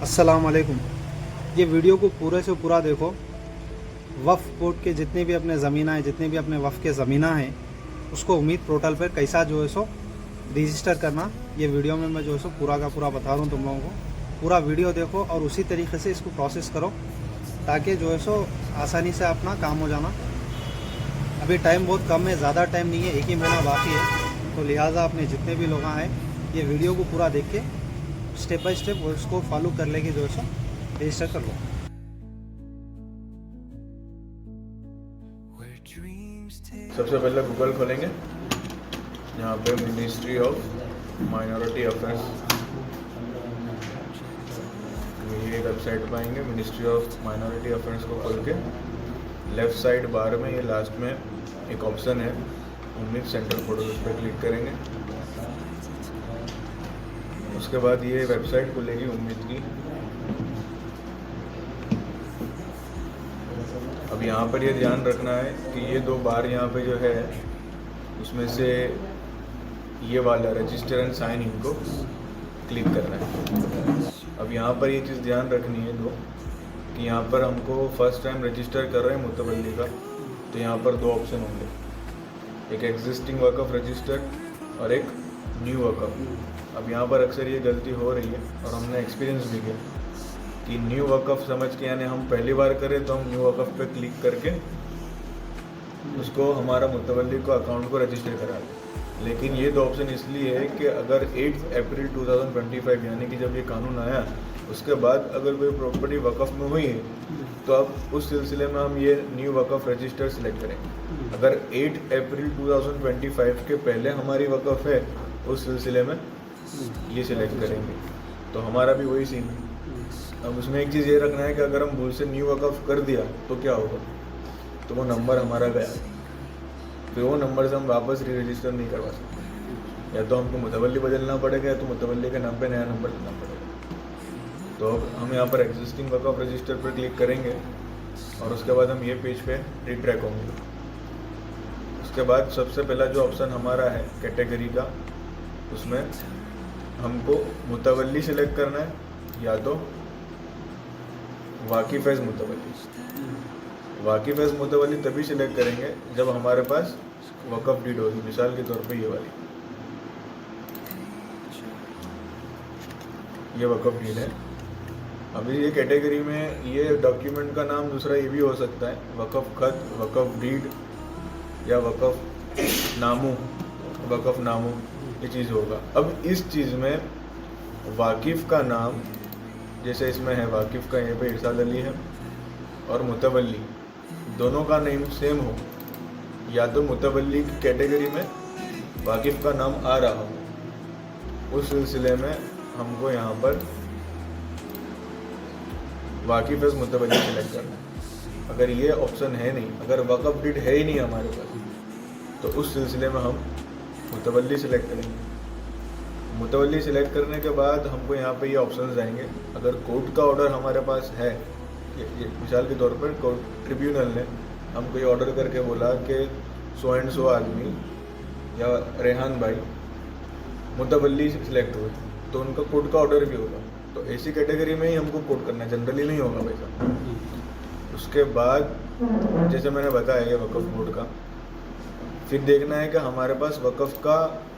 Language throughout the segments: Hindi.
अस्सलाम वालेकुम। ये वीडियो को पूरे से पूरा देखो। वफ़ बोर्ड के जितने भी अपने ज़मीना हैं, जितने भी अपने वफ़ के ज़मीना हैं, उसको उम्मीद पोर्टल पर कैसा जो है सो रजिस्टर करना, ये वीडियो में मैं जो है सो पूरा का पूरा बता रहा हूँ तुम लोगों को। पूरा वीडियो देखो और उसी तरीके से इसको प्रोसेस करो ताकि जो है सो आसानी से अपना काम हो जाना। अभी टाइम बहुत कम है, ज़्यादा टाइम नहीं है, 1 ही महीना बाकी है, तो लिहाजा अपने जितने भी लोग हैं ये वीडियो को पूरा देख के स्टेप बाय स्टेप उसको फॉलो कर लेके जो है सो रजिस्टर कर लो। सबसे पहले गूगल खोलेंगे, यहाँ पे मिनिस्ट्री ऑफ माइनॉरिटी अफेयर्स, ये वेबसाइट पाएंगे। मिनिस्ट्री ऑफ माइनॉरिटी अफेयर्स को खोल के लेफ़्ट साइड बार में ये लास्ट में एक ऑप्शन है उम्मीद सेंट्रल पोर्टल, उस पर क्लिक करेंगे। उसके बाद ये वेबसाइट खुलेगी उम्मीद की। अब यहाँ पर ये ध्यान रखना है कि ये 2 बार यहाँ पे जो है उसमें से ये वाला रजिस्टर एंड साइन इन को क्लिक करना है। अब यहाँ पर ये चीज़ ध्यान रखनी है कि यहाँ पर हमको फर्स्ट टाइम रजिस्टर कर रहे हैं मुतवल्ली का, तो यहाँ पर 2 ऑप्शन होंगे, एक एग्जिस्टिंग वक़्फ़ रजिस्टर और एक न्यू वक़्फ़। अब यहाँ पर अक्सर ये गलती हो रही है और हमने एक्सपीरियंस भी किया कि न्यू वक़्फ़ समझ के, यानी हम पहली बार करें तो हम न्यू वक़्फ़ पे क्लिक करके उसको हमारा मुतवल्ली को अकाउंट को रजिस्टर करा दें। लेकिन ये 2 ऑप्शन इसलिए है कि अगर 8 अप्रैल 2025 यानी कि जब ये कानून आया उसके बाद अगर कोई प्रॉपर्टी वक़्फ़ में हुई है तो अब उस सिलसिले में हम ये न्यू वक़्फ़ रजिस्टर सेलेक्ट करेंगे। अगर 8 अप्रैल 2025 के पहले हमारी वक़्फ़ है उस सिलसिले में ये सिलेक्ट करेंगे, तो हमारा भी वही सीन है। अब उसमें एक चीज़ ये रखना है कि अगर हम भूल से न्यू वक़्फ़ कर दिया तो क्या होगा, तो वो नंबर हमारा गया, फिर वो नंबर से हम वापस री रजिस्टर नहीं करवा सकते। या तो हमको मुतवल्ली बदलना पड़ेगा या तो मुतवल्ली के नाम पे नया नंबर लेना पड़ेगा। तो हम यहाँ पर एग्जिस्टिंग वक़्फ़ रजिस्टर पर क्लिक करेंगे और उसके बाद हम ये पेज पे रिट्रैक होंगे। उसके बाद सबसे पहला जो ऑप्शन हमारा है कैटेगरी का, उसमें हमको मुतवल्ली सेलेक्ट करना है या तो वाकिफ़ एज़ मुतवल्ली। वाकिफ़ एज़ मुतवल्ली तभी सिलेक्ट करेंगे जब हमारे पास वक़्फ़ डीड होगी। मिसाल के तौर पे ये वाली, ये वक़्फ़ डीड है। अभी ये कैटेगरी में ये डॉक्यूमेंट का नाम दूसरा ये भी हो सकता है, वक़्फ़ ख़त, वक़्फ़ डीड या वक़्फ़ नामू, ये चीज़ होगा। अब इस चीज़ में वाकिफ़ का नाम, जैसे इसमें है वाकिफ़ का यहाँ पे इरशाद अली है, और मुतवल्ली दोनों का नेम सेम हो, या तो मुतवल्ली की कैटेगरी में वाकिफ़ का नाम आ रहा हो, उस सिलसिले में हमको यहाँ पर वाकिफ़ एज़ मुतवल्ली सेलेक्ट करना है। अगर ये ऑप्शन है नहीं, अगर वक़्फ़ डीड है ही नहीं हमारे पास, तो उस सिलसिले में हम मुतवल्ली सेलेक्ट करेंगे। मुतवल्ली सेलेक्ट करने के बाद हमको यहाँ पे ये ऑप्शंस आएंगे। अगर कोर्ट का ऑर्डर हमारे पास है, मिसाल के तौर पर कोर्ट ट्रिब्यूनल ने हमको ये ऑर्डर करके बोला कि सो एंड सो आदमी या रेहान भाई मुतवल्ली सेलेक्ट हुए, तो उनका कोर्ट का ऑर्डर भी होगा। तो ऐसी कैटेगरी में ही हमको कोर्ट करना है, जनरली नहीं होगा वैसा। उसके बाद जैसे मैंने बताया ये वक़्फ़ बोर्ड का, फिर देखना है कि हमारे पास वक़्फ़ का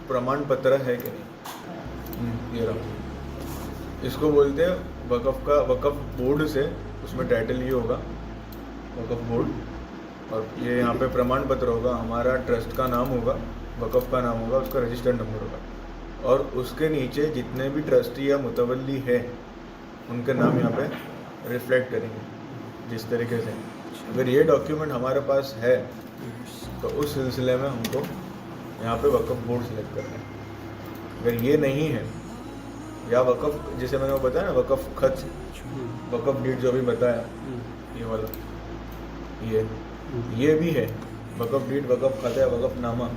प्रमाण पत्र है कि नहीं। ये रहा, इसको बोलते हैं वक़्फ़ बोर्ड से, उसमें टाइटल ये होगा वक़्फ़ बोर्ड, और ये यहाँ पे प्रमाण पत्र होगा, हमारा ट्रस्ट का नाम होगा, वक़्फ़ का नाम होगा, उसका रजिस्टर्ड नंबर होगा, और उसके नीचे जितने भी ट्रस्टी या मुतवल्ली है उनके नाम यहाँ पे रिफ्लेक्ट करेंगे जिस तरीके से। अगर ये डॉक्यूमेंट हमारे पास है तो उस सिलसिले में हमको यहाँ पे वक़्फ़ बोर्ड सेलेक्ट करना है। अगर ये नहीं है, या वक़्फ़, जैसे मैंने वो बताया ना वक़्फ़ ख़त, वक़्फ़ डीड जो भी बताया ये वाला, ये भी है वक़्फ़ डीड, वक़्फ़ ख़त या वक़्फ़ नामा,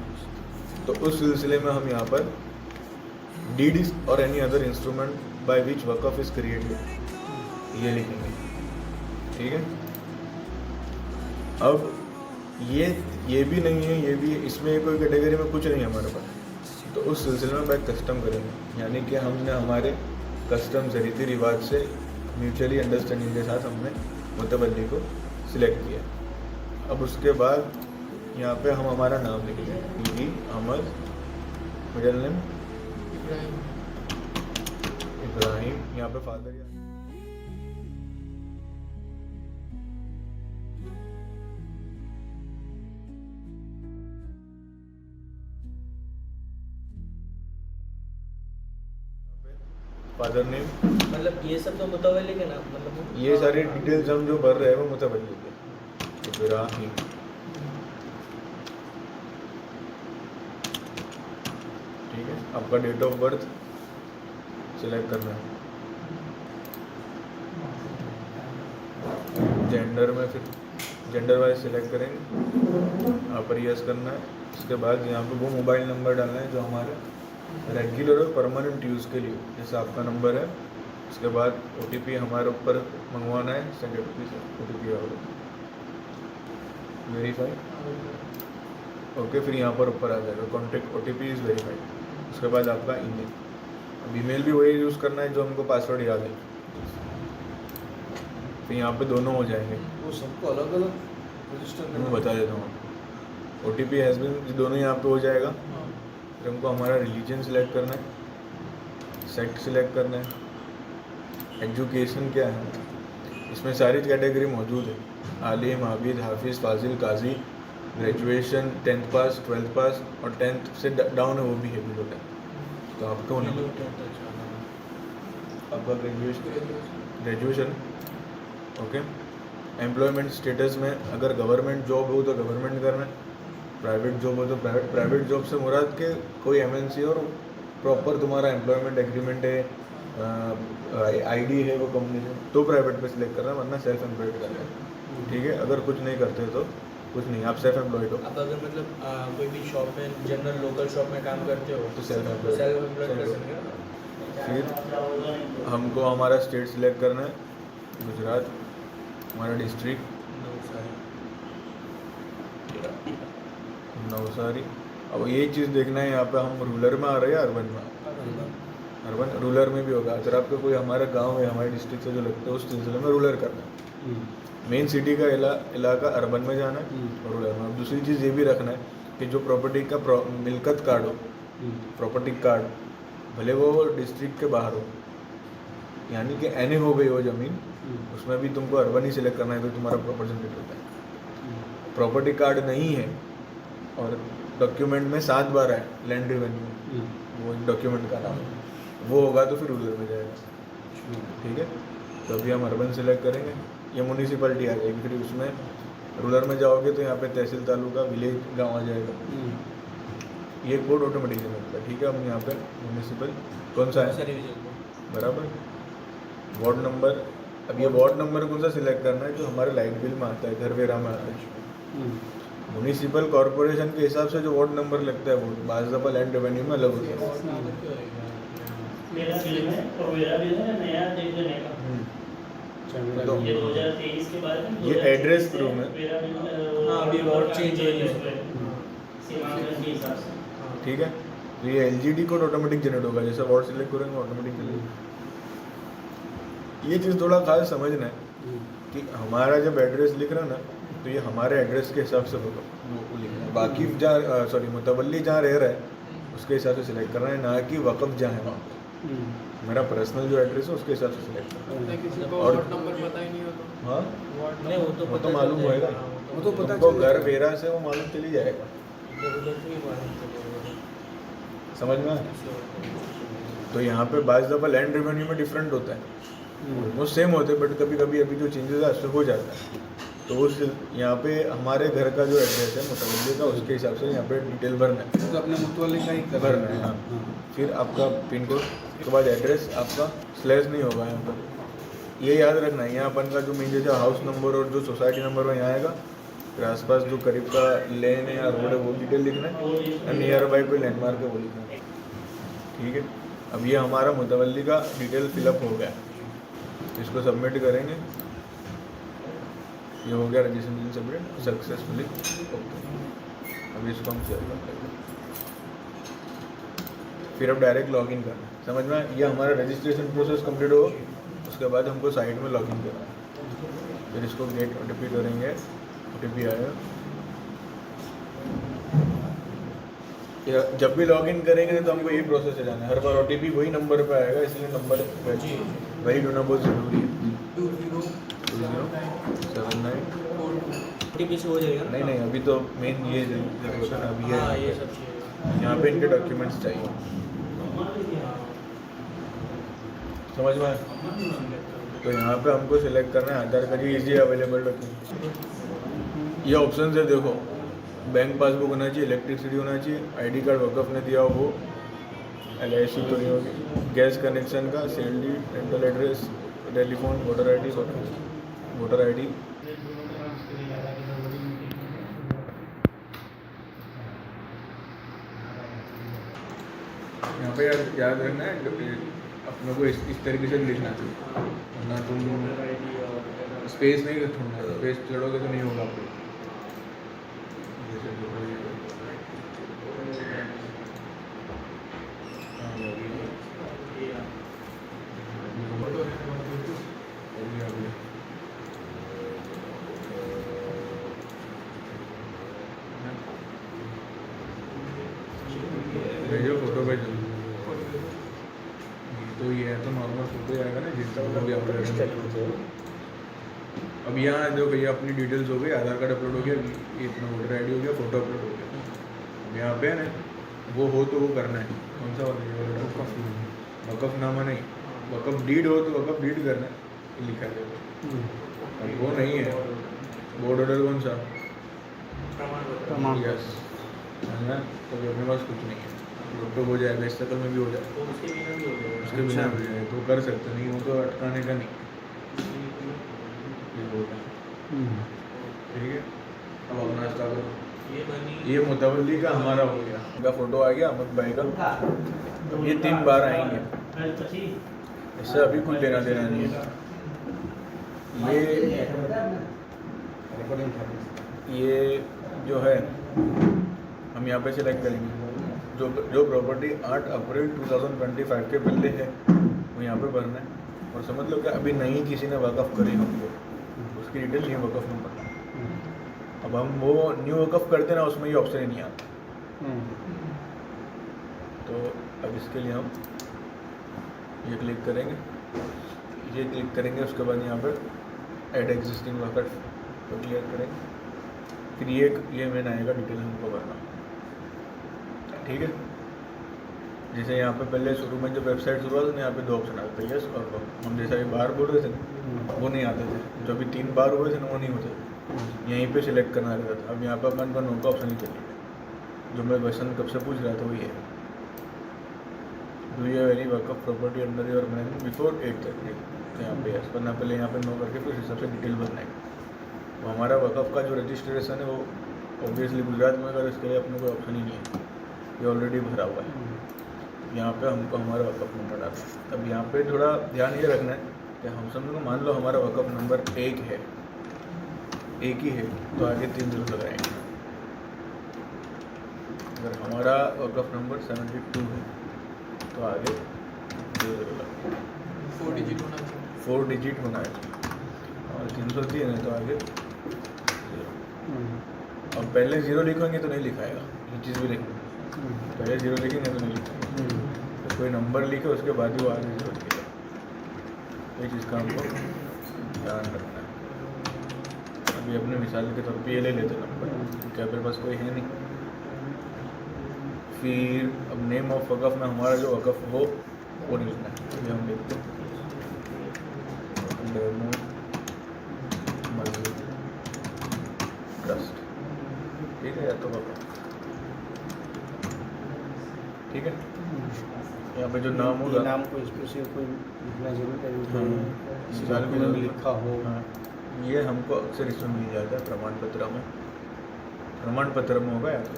तो उस सिलसिले में हम यहाँ पर डीड और any other instrument by which Waqf is created ये लिखेंगे, ठीक है। अब ये भी नहीं है, ये भी, इसमें कोई कैटेगरी में कुछ नहीं है हमारे पास, तो उस सिलसिले में बाय कस्टम करेंगे, यानी कि हमने हमारे कस्टम से, रीति रिवाज से म्यूचुअली अंडरस्टैंडिंग के साथ हमने मुतवल्ली को सिलेक्ट किया। अब उसके बाद यहाँ पे हम हमारा नाम लिखेंगे, ईदी अहमद, मिडिल नेम इब्राहिम, यहाँ पे फादर या फादर नेम, मतलब ये सब तो मुतवल्ली के नाम, मतलब ये सारी डिटेल्स हम जो भर रहे हैं वो मुतवल्ली के। इब्राहिम, ठीक है। आपका डेट ऑफ बर्थ सिलेक्ट करना है, जेंडर में फिर जेंडर वाइज सिलेक्ट करेंगे, यहाँ पर यस करना है। उसके बाद यहाँ पे वो मोबाइल नंबर डालना है जो हमारे रेगुलर और परमानेंट यूज़ के लिए, जैसे आपका नंबर है। उसके बाद OTP हमारे ऊपर मंगवाना है, सेंड OTP होगा, वेरीफाई, ओके। फिर यहाँ पर ऊपर आ जाएगा कॉन्टेक्ट OTP इज़ वेरीफाइड। उसके बाद आपका ईमेल, अब ईमेल भी वही यूज़ करना है जो हमको पासवर्ड याद है। फिर यहाँ पे दोनों हो जाएंगे, वो सबको अलग अलग रजिस्टर मैं बता देता हूँ। OTP हैज़ बीन, दोनों यहाँ पे हो जाएगा। फिर हमको हमारा रिलीजन सिलेक्ट करना है, सेक्ट सिलेक्ट करना है, एजुकेशन क्या है, इसमें सारी कैटेगरी मौजूद है, आलिम, आबिद, हाफिज़, फाजिल, काजी, ग्रेजुएशन, 10th पास, 12th पास और 10th से डाउन है वो भी है बिलो 10। तो आपको होना आपका ग्रेजुएशन, ओके। एम्प्लॉयमेंट स्टेटस में अगर गवर्नमेंट जॉब हो तो गवर्नमेंट करना है, प्राइवेट जॉब हो तो प्राइवेट जॉब से मुराद के कोई MNC और प्रॉपर तुम्हारा एम्प्लॉयमेंट एग्रीमेंट है, ID है वो कंपनी से, तो प्राइवेट पे सिलेक्ट करना है, वरना सेल्फ एम्प्लॉयड करना है, ठीक है। अगर कुछ नहीं करते तो कुछ नहीं, आप सेल्फ एम्प्लॉयड हो। आप अगर मतलब कोई भी शॉप में, जनरल लोकल शॉप में काम करते हो तो सेल्फ एम्प्लॉयड कर सकते हो। फिर हमको हमारा स्टेट सिलेक्ट करना है, गुजरात, हमारा डिस्ट्रिक्ट नवसारी। अब ये चीज़ देखना है यहाँ पे हम रूरल में आ रहे हैं या अर्बन में। अर्बन रूरल में भी होगा, अगर आपका कोई हमारा गांव है हमारे डिस्ट्रिक्ट से जो लगता है उस सिलसिले में रूरल करना है। मेन सिटी का इलाका अर्बन में जाना है और रूरल में। अब दूसरी चीज़ ये भी रखना है कि जो प्रॉपर्टी का मिल्कत कार्ड हो, प्रॉपर्टी कार्ड, भले वो डिस्ट्रिक्ट के बाहर हो, यानी कि एने हो गई हो ज़मीन, उसमें भी तुमको अर्बन ही सिलेक्ट करना है तो तुम्हारा प्रॉपर जनरेट होता है। प्रॉपर्टी कार्ड नहीं है और डॉक्यूमेंट में 7 बार है लैंड रेवेन्यू, वो डॉक्यूमेंट का नाम है, वो होगा तो फिर रूरल में जाएगा, ठीक है। तो अभी हम अर्बन सेलेक्ट करेंगे, ये म्यूनिसिपैलिटी आ जाएगी। फिर उसमें रूरल में जाओगे तो यहाँ पे तहसील, तालुका, विलेज, गांव आ जाएगा। ये कोड ऑटोमेटिक होता है, ठीक है। अब यहाँ पे म्यूनिसिपल कौन सा है बराबर, वार्ड नंबर। अब ये वार्ड नंबर कौन सा सिलेक्ट करना है जो हमारे लाइट बिल में आता है, घर वेरा में आता है। म्यूनिसिपल कॉर्पोरेशन के हिसाब से जो वार्ड नंबर लगता है वो बाज़ दफ़ा लैंड रेवेन्यू में अलग होता है। मेरा बिल है और मेरा बिल है नया देखने का। तो ये 2023 के बाद में ये एड्रेस प्रूफ में, मेरा बिल हाँ, अभी और चेंज हुई है। सीमांकन के हिसाब से। ठीक है। तो ये LGD कोड ऑटोमेटिक जनरेट होगा, जैसे वार्ड सिलेक्ट करेंगे ऑटोमेटिक जनरेट। ये चीज़ थोड़ा खास समझना है कि हमारा जब एड्रेस लिख रहा है ना तो ये हमारे एड्रेस के हिसाब से होगा वो लिखना है। बाकी जहाँ सॉरी मुतवल्ली जहाँ रह रहा है उसके हिसाब से सिलेक्ट करना है, ना कि वक़्फ़ जहाँ है वहाँ। मेरा पर्सनल जो एड्रेस है उसके हिसाब से सिलेक्ट करना है। किसी को और- वार्ड नंबर पता ही नहीं होता। हाँ नहीं, वो तो वो तो पता मालूम चल होएगा, जाएगा। वो तो पता तुमको चल घर जाएगा। वेरा से वो मालूम चली जाएगा, इधर-उधर से ही मालूम चलेगा। समझ में आया? तो यहाँ पे बाज़ दफ़ा लैंड रेवेन्यू में डिफरेंट होता है, वो सेम होते हैं बट कभी कभी अभी जो चेंजेस है उससे हो जाता है। तो उस यहाँ पे हमारे घर का जो एड्रेस है मुतवल्ली का उसके हिसाब से यहाँ पे डिटेल भरना है, तो अपने मुतवल्ली का ही भरना है। हाँ। फिर आपका पिन कोड के बाद एड्रेस, आपका स्लैश नहीं होगा यहाँ पर, ये याद रखना है। यहाँ अपन का जो मेन जैसे हाउस नंबर और जो सोसाइटी नंबर है यहाँ आएगा, फिर आसपास जो करीब का लेन है या रोड है वो डिटेल लिखना है, और नियर बाई कोई लैंडमार्क है वो लिखना है, ठीक है। अब ये हमारा मुतवल्ली का डिटेल फिलअप हो गया, इसको सबमिट करेंगे। ये हो गया रजिस्ट्रेशन सबमिट सक्सेसफुली, ओके। अब इसको हम शेयर कर देंगे, फिर अब डायरेक्ट लॉगिन करना है। समझ में, ये हमारा रजिस्ट्रेशन प्रोसेस कंप्लीट हो, उसके बाद हमको साइट में लॉगिन करना है। फिर इसको गेट OTP करेंगे, OTP आएगा। जब भी लॉगिन करेंगे तो हमको यही प्रोसेस है जाना है, हर बार OTP वही नंबर पे आएगा, इसलिए नंबर वही ढूंढना बहुत ज़रूरी है। 2079 OTP से हो जाएगा ना? नहीं, अभी तो मेन ये होता है ना, अभी हाँ, ये ये सब चाहिए। यहाँ पे इनके डॉक्यूमेंट्स चाहिए, समझ में आया? तो यहाँ पे हमको सिलेक्ट करना है आधार कार्ड, इजी अवेलेबल डॉक्यूमेंट। ये ऑप्शन है देखो, बैंक पासबुक होना चाहिए, इलेक्ट्रिसिटी होना चाहिए, ID कार्ड वकफ ने दिया हो वो, LIC तो नहीं होगी, गैस कनेक्शन का, salary, rental address, telephone, voter ID, voter ID। यहाँ पे याद रखना है अपने को इस तरीके से लिखना चाहिए, वरना तुम स्पेस नहीं छोड़ना, स्पेस छोड़ोगे तो नहीं होगा आपको। जैसे भेजो फोटो भेजो, तो ये है तो नॉर्मल फोटो ही आएगा ना जिसका मतलब भी अपलोड। अब यहाँ जो भैया अपनी डिटेल्स हो गई, आधार कार्ड अपलोड हो गया, ये अपना वोटर ID हो गया, फोटो अपलोड हो गया। अब यहाँ पे है ना वो हो तो वो करना है, कौन सा वाला वकफनामा नहीं, वकफ डीड हो तो वकफ डीड करना है, लिखा है। अब वो नहीं है, बोर्ड ऑर्डर कौन सा, यस है ना, तो अपने पास कुछ नहीं है, फोटो हो जाएगा, इस शक्ल में भी हो जाएगा, तो उसके बिना भी हो जाएगा। उसके बिना भी जाए तो कर सकते नहीं, वो तो अटकाने का नहीं, ये बोलना ठीक है। अब अपना स्टार्ट करो। ये बनी, ये मुतवल्ली का हमारा हो गया, उनका फोटो आ गया, अहमद भाई का। अब ये 3 बार आएंगे, इससे अभी कुछ लेना देना नहीं है। ये जो है हम यहाँ पे सिलेक्ट करेंगे, जो प्रॉपर्टी 8 अप्रैल 2025 के पहले है वो यहाँ पे भरना है। और समझ लो कि अभी नहीं किसी ने वक़फ़ करी होगी, उसकी डिटेल नहीं वक़फ़ नंबर। अब हम वो न्यू वक़फ़ करते ना, उसमें ये ऑप्शन ही नहीं आता। तो अब इसके लिए हम ये क्लिक करेंगे, उसके बाद यहाँ पर ऐड एग्जिस्टिंग वक़फ़ तो क्लियर करेंगे। फिर ये मेन आएगा डिटेल हमको भरना, ठीक है। जैसे यहाँ पे पहले शुरू में जब वेबसाइट शुरू हुआ तो यहाँ पे 2 ऑप्शन आते थे, यस और नो। हम जैसा ये बार बोल रहे थे वो नहीं आते थे, जो अभी 3 बार हुए थे ना वो नहीं होते, यहीं पे सिलेक्ट करना रहता था। अब यहाँ पे अपन का नो का ऑप्शन ही चलिए, जो मैं क्वेश्चन कब से पूछ रहा था वही है, do you have any waqf property under your management before 8:30। तो यहाँ पे यस करना, पहले यहाँ पे नो करके फिर हिसाब से डिटेल भरना है। तो हमारा वक़फ़ का जो रजिस्ट्रेशन है वो ऑब्वियसली गुजरात में, अगर इसके लिए अपने कोई ऑप्शन ही नहीं है, ये ऑलरेडी भरा हुआ है। यहाँ पे हमको हमारा वक़फ़ नंबर डालना है। अब यहाँ पे थोड़ा ध्यान ये रखना है कि हम सब को मान लो हमारा वक़फ़ नंबर 1 है, एक ही है, तो आगे 3 0 लगाएंगे। अगर हमारा वक़फ़ नंबर 72 है तो आगे 2 0 लगाएंगे। 4 डिजिट होना चाहिए। 4 डिजिट होना है और 303 है तो आगे 0। अब पहले 0 लिखेंगे तो नहीं लिखाएगा, ये चीज़ भी लिखेंगे, पहले 0 लिखेंगे तो नहीं लिखेंगे। तो कोई नंबर लिखे उसके बाद ही वो आगे 0 लिखेगा, ये चीज़ का हमको ध्यान रखना है। अभी अपने मिसाल के तौर पे ये ले लेते नंबर, क्योंकि अपने पास कोई है नहीं। फिर अब नेम ऑफ वक़फ़ में हमारा जो वक़फ़ हो वो लिखना है, ये हम लिखते हैं डेमो मस्जिद ट्रस्ट, ठीक है, या तो वक़फ़, ठीक है। यहाँ पे जो नाम होगा, नाम को स्पेशल कोई लिखना जरूर है, मिसाल के कोई लिए लिखा हो। हाँ, ये हमको अक्सर इसमें मिल जाता है प्रमाण पत्र में होगा या तो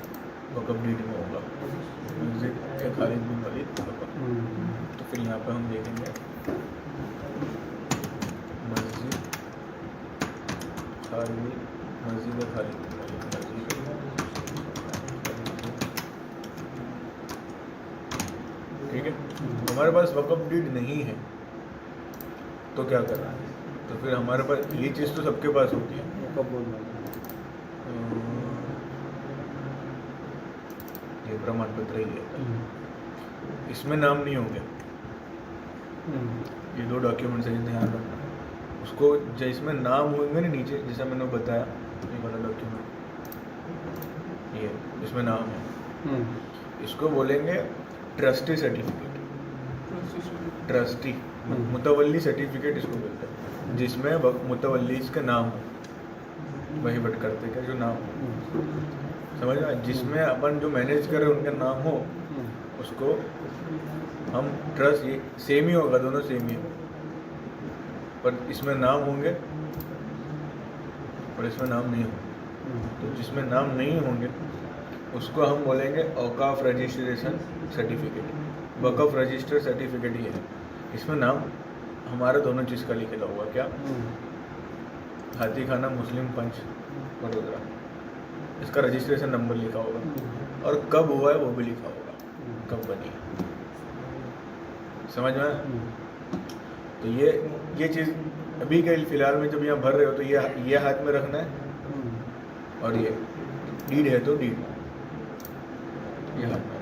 वक़फ़ डीड में होगा, मस्जिद खालिद बिन वलीद वक़फ़। तो फिर यहाँ पे हम देखेंगे मस्जिद खालिद बिन वलीद, ठीक है। हमारे पास वक़फ़ डीड नहीं है तो क्या करना है? तो फिर हमारे पास ये चीज़ तो सबके पास होती है। कब बोल रहे ये प्रमाण पत्र ही है, हैं? इसमें नाम नहीं होंगे। ये 2 डॉक्यूमेंट्स हैं, ध्यान रखना। उसको जिसमें नाम होंगे ना नीचे, जैसा मैंने बताया, ये वाला डॉक्यूमेंट, ये इसमें नाम है, इसको बोलेंगे ट्रस्टी सर्टिफिकेट। ट्रस्टी मुतवल्ली सर्टिफिकेट इसको बोलते हैं, जिसमें मुतवल्ली का नाम हो, वही बट करते क्या जो नाम हो, समझ में, जिसमें अपन जो मैनेज कर रहे हैं उनका नाम हो, उसको हम ट्रस्ट, ये सेम ही होगा, दोनों सेम ही है, पर इसमें नाम होंगे और इसमें नाम नहीं होंगे। तो जिसमें नाम नहीं होंगे उसको हम बोलेंगे औकाफ रजिस्ट्रेशन सर्टिफिकेट, वक़फ़ रजिस्टर सर्टिफिकेट ही है। इसमें नाम हमारा दोनों चीज़ का लिखेला हुआ, क्या, हाथी खाना मुस्लिम पंच वडोदरा, इसका रजिस्ट्रेशन नंबर लिखा होगा और कब हुआ है वो भी लिखा होगा, कब बनी है, समझ में। तो ये चीज़ अभी के फिलहाल में जब यहाँ भर रहे हो तो ये हाथ में रखना है, और ये डीड है तो डीड ये हाथ में,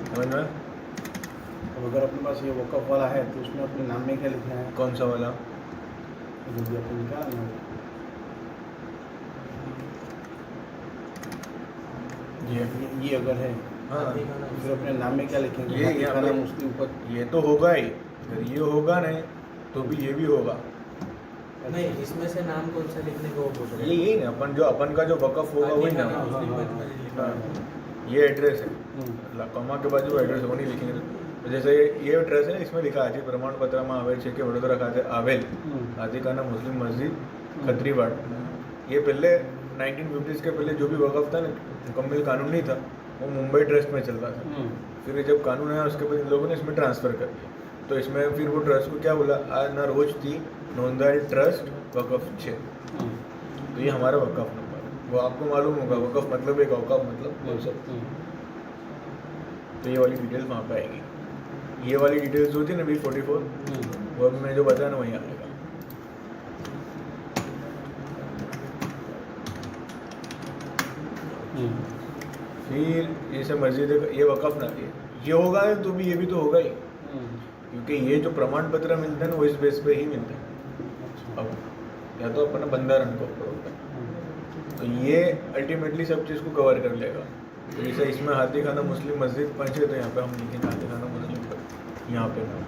समझ में। अब अगर अपने पास ये वक़फ़ वाला है तो उसमें अपने नाम में क्या लिखना है? कौन सा वाला? जो भी अपन निकाला ना, ये अगर है, हाँ, तो फिर अपने नाम में क्या लिखेंगे? ये हाथी यहाँ खाना पे- मुस्लिम पर ये तो होगा ही, अगर ये होगा नहीं तो भी ये भी होगा। नहीं, इसमें से नाम कौन सा लिखने को वो बोल रहे हैं? ये यही ना, अपन का जो वक़फ़ होगा वही हाथी ना। खाना मुस्लिम हाँ, पंच में लिखा हाँ, है। ये एड्रेस है, कॉमा के बाद जो एड्रेस है वो नहीं लिखेंगे। तो जैसे ये एड्रेस है, इसमें लिखा है प्रमाण पत्र में आवेल छे के वडोदरा खाते आवेल हाथीखाना मुस्लिम मस्जिद खत्रीवाड़। ये पहले 1950s के पहले जो भी वक़फ़ था ना, मुकम्मल कानून नहीं था, वो मुंबई ट्रस्ट में चलता था। फिर जब कानून आया उसके बाद इन लोगों ने इसमें ट्रांसफ़र कर दिया, तो इसमें फिर वो ट्रस्ट को क्या बोला, आज ना रोज थी नोंदाई ट्रस्ट वक़फ़ छे। तो ये हमारा वक़फ़ नंबर है, वो आपको मालूम होगा, वक़फ़ मतलब एक औकाफ मतलब वो सब। तो ये वाली डिटेल्स वहाँ पे आएगी। ये वाली डिटेल्स जो थी ना B44, वो अब मैं जो बताया ना वहीं आएगा। फिर ये सब मस्जिद, ये वक़फ़ ना, ये होगा तो भी ये भी तो होगा ही, क्योंकि ये जो प्रमाण पत्र मिलते हैं ना वो इस बेस पे ही मिलते हैं। अब या तो अपना बंधारण को होता है, तो ये अल्टीमेटली सब चीज़ को कवर कर लेगा। तो जैसे इसमें हाथी खाना मुस्लिम मस्जिद पंच है, तो यहाँ पे हम लिखेंगे हाथी खाना मुस्लिम पंच, यहाँ पे नाम।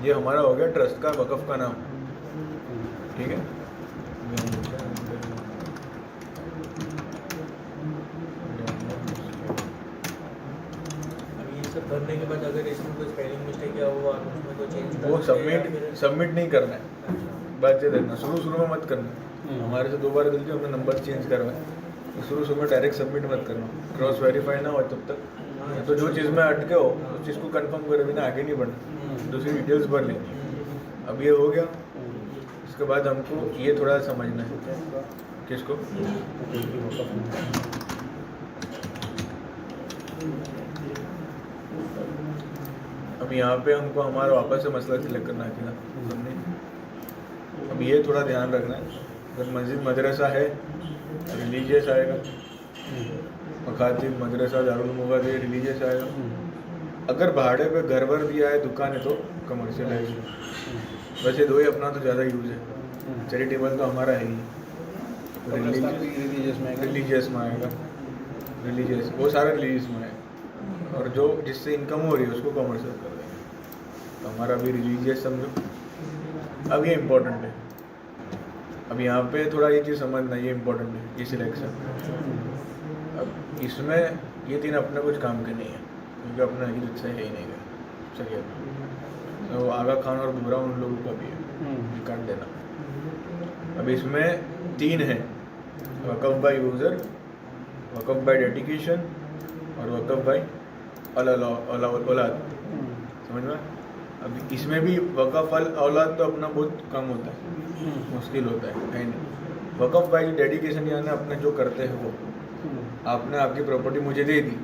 ये हमारा हो गया ट्रस्ट का वक़फ़ का नाम, ठीक है। अब ये सब भरने के बाद अगर इसमें कोई स्पेलिंग मिस्टेक या हुआ उसमें कोई चेंज वो सबमिट नहीं करना है, बात ये देखना, शुरू में मत करना। हमारे से 2 बार गलती हमने नंबर चेंज करवाए, तो शुरू में डायरेक्ट सबमिट मत करना, क्रॉस वेरीफाई ना हो तब तक। तो जो चीज़ में अटके हो उस चीज़ को कंफर्म करे बिना आगे नहीं बढ़ना, दूसरी डिटेल्स भर लेनी। अब ये हो गया, इसके बाद हमको ये थोड़ा समझना है, किसको, अब यहाँ पे हमको हमारा वापस से मसला सिलेक्ट करना है हमने। अब ये थोड़ा ध्यान रखना है, अगर मस्जिद मदरसा है रिलीजियस आएगा, मखातिब मदरसा दारुल मुबादे रिलीजियस आएगा। अगर भाड़े पे घर वर दिया है दुकान है तो कमर्शियल आएगा। वैसे 2 ही अपना तो ज़्यादा यूज़ है, चैरिटेबल तो हमारा है ही, रिलीजियस में आएगा, रिलीजियस वो सारा रिलीजियस में है, और जो जिससे इनकम हो रही है उसको कमर्शियल कर देंगे। तो हमारा भी रिलीजियस समझो। अब ये इम्पोर्टेंट है, अब यहाँ पे थोड़ा ये चीज़ समझना, ये इम्पोर्टेंट है ये सिलेक्शन। अब इसमें ये 3 अपने कुछ काम के नहीं है, क्योंकि अपना ही अच्छा है ही नहीं है, सही है। तो आगा खान और बुरा उन लोगों का भी है, ये काट देना। अब इसमें 3 है, वक़फ़ बाय यूज़र, वक़फ़ बाय डेडिकेशन और वक़फ़ बाय औलाद, समझ में। अब इसमें भी वक़फ़ औलाद तो अपना बहुत कम होता है, मुश्किल होता है नहीं। वक़फ़ बाय डेडिकेशन यानी अपने जो करते हैं वो आपने आपकी प्रॉपर्टी मुझे दे दी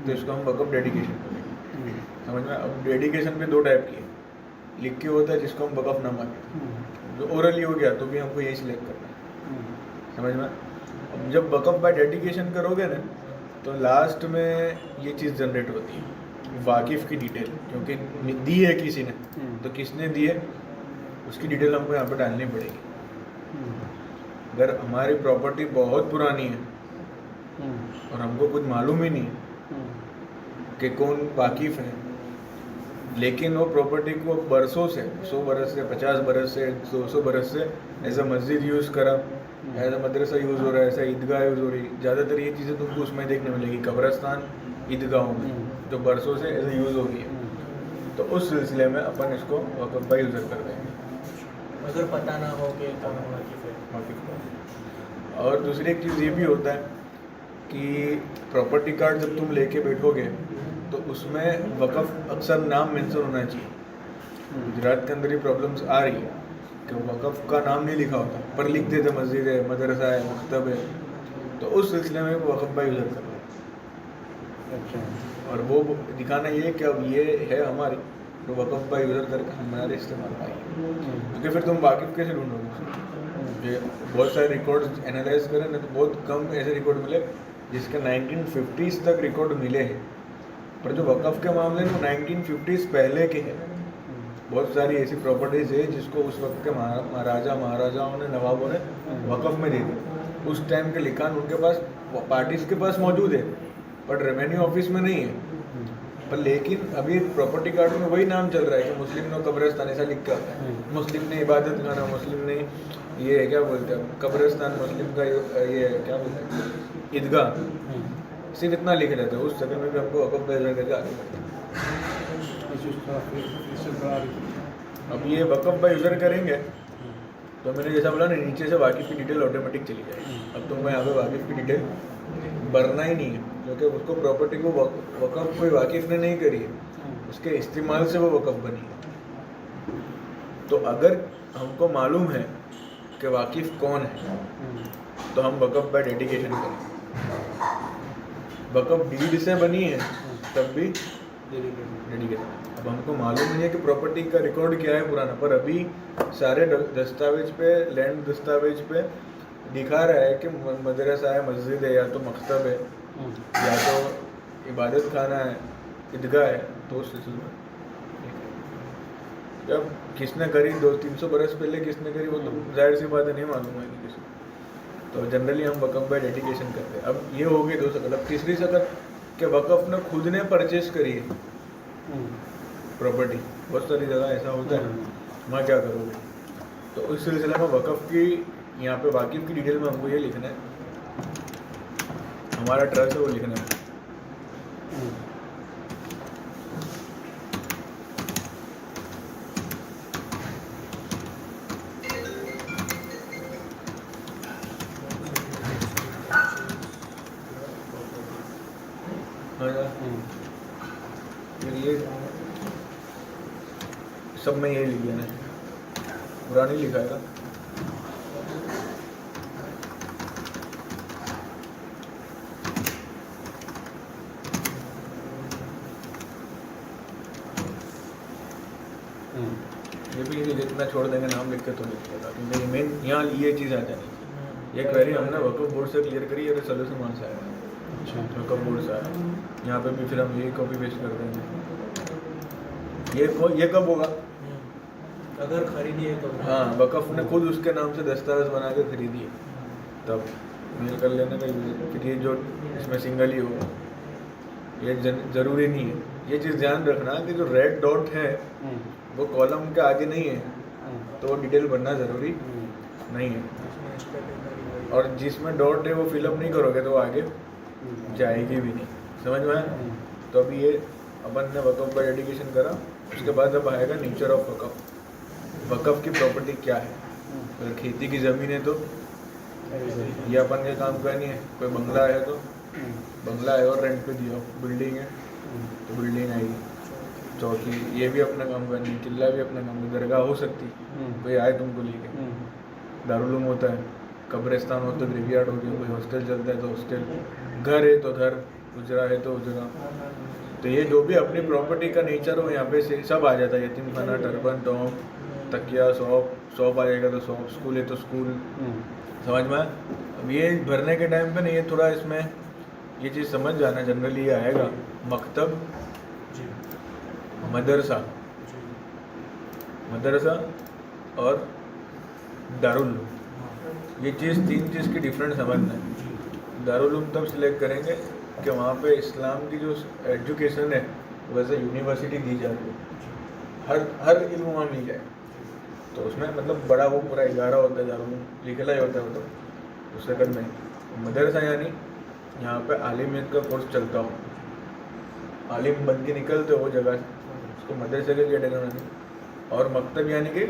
तो इसको हम वक़फ़ डेडिकेशन करेंगे। समझ में? अब डेडिकेशन भी 2 टाइप की है, लिख के होता है जिसको हम वक़फ़नामा कहते हैं, जो ओरली हो गया तो भी हमको यही सिलेक्ट करना है। समझ में? अब जब वक़फ़ बाय डेडिकेशन करोगे ना तो लास्ट में ये चीज़ जनरेट होती है, वाकिफ़ की डिटेल, क्योंकि दी है किसी ने तो किसने दी है उसकी डिटेल हमको यहाँ पर डालनी पड़ेगी। अगर हमारी प्रॉपर्टी बहुत पुरानी है और हमको कुछ मालूम ही नहीं कि कौन वाकिफ़ है, लेकिन वो प्रॉपर्टी को बरसों से 100 बरस से 50 बरस से 200 बरस से एज अ मस्जिद यूज़ करा, एज अ मदरसा यूज़ हो रहा है, ऐसा ईदगाह यूज़ हो रही, ज़्यादातर ये चीज़ें तुमको उसमें देखने मिलेगी, कब्रस्तान ईदगाहों में जो बरसों से एज यूज़ हो गई है। तो उस सिलसिले में अपन इसको वक़फ़ बाय यूज़र कर देंगे अगर पता ना हो कि कौन वाकिफ़ है। वाकिफ़ का। और दूसरी एक चीज़ ये भी होता है कि प्रॉपर्टी कार्ड जब तुम लेके बैठोगे तो उसमें वक़फ़ अक्सर नाम मेंशन होना चाहिए। गुजरात के अंदर ये प्रॉब्लम्स आ रही है कि वक़फ़ का नाम नहीं लिखा होता, पर लिख देते मस्जिद है, मदरसा है, मकतब है, तो उस सिलसिले में वक़फ़ बाय यूज़र करना है। अच्छा। और वो दिखाना ये है कि अब ये है हमारी, तो वक़फ़ बाय यूज़र करके हमारे इस्तेमाल पाएंगे, क्योंकि फिर तुम वाकिफ़ कैसे ढूंढोगे? ये बहुत सारे रिकॉर्ड्स एनालाइज करें ना तो बहुत कम ऐसे रिकॉर्ड मिले जिसके 1950s तक रिकॉर्ड मिले हैं, पर जो वक़फ़ के मामले में 1950s पहले के हैं। बहुत सारी ऐसी प्रॉपर्टीज़ है जिसको उस वक्त के महाराजाओं ने, नवाबों ने वक़फ़ में दे दी। उस टाइम के लिखान उनके पास, पार्टीज़ के पास मौजूद है, पर रेवेन्यू ऑफिस में नहीं है। पर लेकिन अभी प्रॉपर्टी कार्ड में वही नाम चल रहा है कि मुस्लिम ने कब्रिस्तान ऐसा लिख के आता है, मुस्लिम ने इबादत खाना, मुस्लिम ने ये क्या बोलते हैं कब्रिस्तान, मुस्लिम का ये क्या बोलते हैं ईदगाह, सिर्फ इतना लिखे रहता है। उस जगह में भी हमको वक़फ़ बाय यूज़र करके आगे बढ़ते हैं। अब ये वक़फ़ बाय यूज़र करेंगे तो मैंने जैसा बोला ना, नीचे से वाकिफ़ की डिटेल ऑटोमेटिक चली जाएगी। अब तुमको यहाँ पे वाकिफ़ की डिटेल भरना ही नहीं है, क्योंकि उसको प्रॉपर्टी को वक़फ़ कोई वाकिफ़ ने नहीं करी है, उसके इस्तेमाल से वो वक़फ़ बनी है। तो अगर हमको मालूम है कि वाकिफ़ कौन है तो हम वक़फ़ बाय डेडिकेशन करें। वक़फ़ डीड से बनी है तब भी डेडिकेशन। अब हमको मालूम नहीं है कि प्रॉपर्टी का रिकॉर्ड क्या है पुराना, पर अभी सारे दस्तावेज पे, लैंड दस्तावेज पे दिखा रहा है कि मदरसा है, मस्जिद है, या तो मकतब है, या तो इबादत खाना है, ईदगाह है। तो उस सिलसिले में जब किसने करी 200-300 बरस पहले किसने करी वो तो जाहिर सी बात है नहीं मालूम है किसी को। तो जनरली हम वक़फ़ बाय डेडिकेशन करते हैं। अब ये हो गई 2 शकल। अब तीसरी शकल कि वक़फ़ ने खुद ने परचेज करी है प्रॉपर्टी। बहुत सारी जगह ऐसा होता है, वहाँ क्या करोगे? तो उस सिलसिले में वक़फ़ की यहाँ पे वाकिफ़ की डिटेल में हमको ये लिखना है, हमारा ट्रस्ट है वो लिखना है। फिर ये सब में यही लिख देना है, पूरा नहीं लिखाएगा। ये भी जितना छोड़ देंगे नाम लिख के तो लिख देगा, क्योंकि मेन यहाँ ये चीज़ आ जानी। ये क्वेरी हमने वक़फ़ बोर्ड से क्लियर करी है, तो सोल्यूशन वहाँ से आएगा। अच्छा, वक़फ़ बोर्ड से आया, यहाँ पे भी फिर हम ये कॉपी पेस्ट कर देंगे। ये कब होगा? अगर खरीदी है तो। हाँ, वक़फ़ ने खुद उसके नाम से दस्तावेज बना के खरीदी है, तब मेल कर लेने का। फिर ये जो इसमें सिंगल ही होगा, ये ज़रूरी नहीं है। ये चीज़ ध्यान रखना कि जो रेड डॉट है वो कॉलम के आगे नहीं है, तो वो डिटेल भरना ज़रूरी नहीं है। और जिसमें डॉट है वो फिलअप नहीं करोगे तो आगे जाएगी भी नहीं। समझ में आया? तो अभी ये अपन ने वक़फ़ बाय डेडिकेशन करा, उसके बाद अब आएगा नेचर ऑफ वक़फ़। वक़फ़ की प्रॉपर्टी क्या है? अगर खेती की ज़मीन है तो ये अपन के काम करनी है। कोई बंगला है तो बंगला है और रेंट पे दिया। बिल्डिंग है तो बिल्डिंग आएगी। चौकी ये भी अपना काम करनी है, किला भी अपना काम, दरगाह हो सकती है, कोई आए तुमको लेके, दारुल उलूम होता है, कब्रिस्तान हो तो ग्रेवयार्ड हो गया, कोई हॉस्टल चलता है तो हॉस्टल, घर है तो घर, उजरा है तो उजरा। तो ये जो भी अपनी प्रॉपर्टी का नेचर हो यहाँ पे से सब आ जाता है, यतीम खाना, टर्बन, टॉप, तकिया, शॉप आ जाएगा तो शॉप, स्कूल है तो स्कूल, समझ में। अब ये भरने के टाइम पे ना ये थोड़ा इसमें ये चीज़ समझ जाना, जनरली ये आएगा मकतब, जी मदरसा, जी मदरसा और दारुल, हाँ ये चीज़ तीन चीज़ की डिफरेंट समझना है। जी दारुल तब सिलेक्ट करेंगे कि वहाँ पे इस्लाम की जो एजुकेशन है वैसे यूनिवर्सिटी दी जा रही है, हर इल्म वहाँ मिल जाए। तो उसमें मतलब बड़ा वो पूरा 11 होता है, दारुल लिखला ही होता है वो, तो उससे कर में मदरसा यानी यहाँ पे आलिमियत का कोर्स चलता हो, आलिम बन के निकलते हो वो जगह से, उसको मदरसे के कैटेगरी। और मकतब यानी कि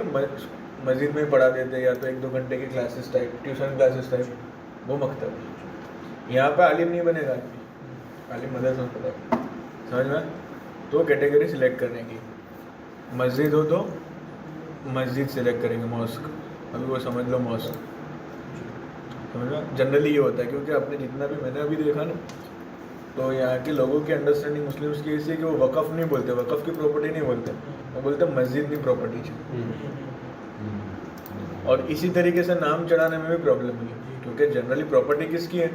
मस्जिद में पढ़ा देते हैं, या तो 1-2 घंटे की classes type, tuition classes type, वो मकतब है। यहाँ पे आलिम नहीं बनेगा, आलिम मदरसा में पढ़ा, समझ में। तो कैटेगरी सिलेक्ट करने की, मस्जिद हो तो मस्जिद सिलेक्ट करेंगे, मॉस्क, अभी वो समझ लो मॉस्क, समझ में। जनरली ये होता है क्योंकि आपने जितना भी मैंने अभी देखा ना, तो यहाँ के लोगों की अंडरस्टैंडिंग मुस्लिम्स की ऐसी है कि वो वक़फ़ नहीं बोलते, वक़फ़ की प्रॉपर्टी नहीं बोलते, वो बोलते मस्जिद की प्रॉपर्टी है। और इसी तरीके से नाम चढ़ाने में भी प्रॉब्लम है, क्योंकि जनरली प्रॉपर्टी किसकी है,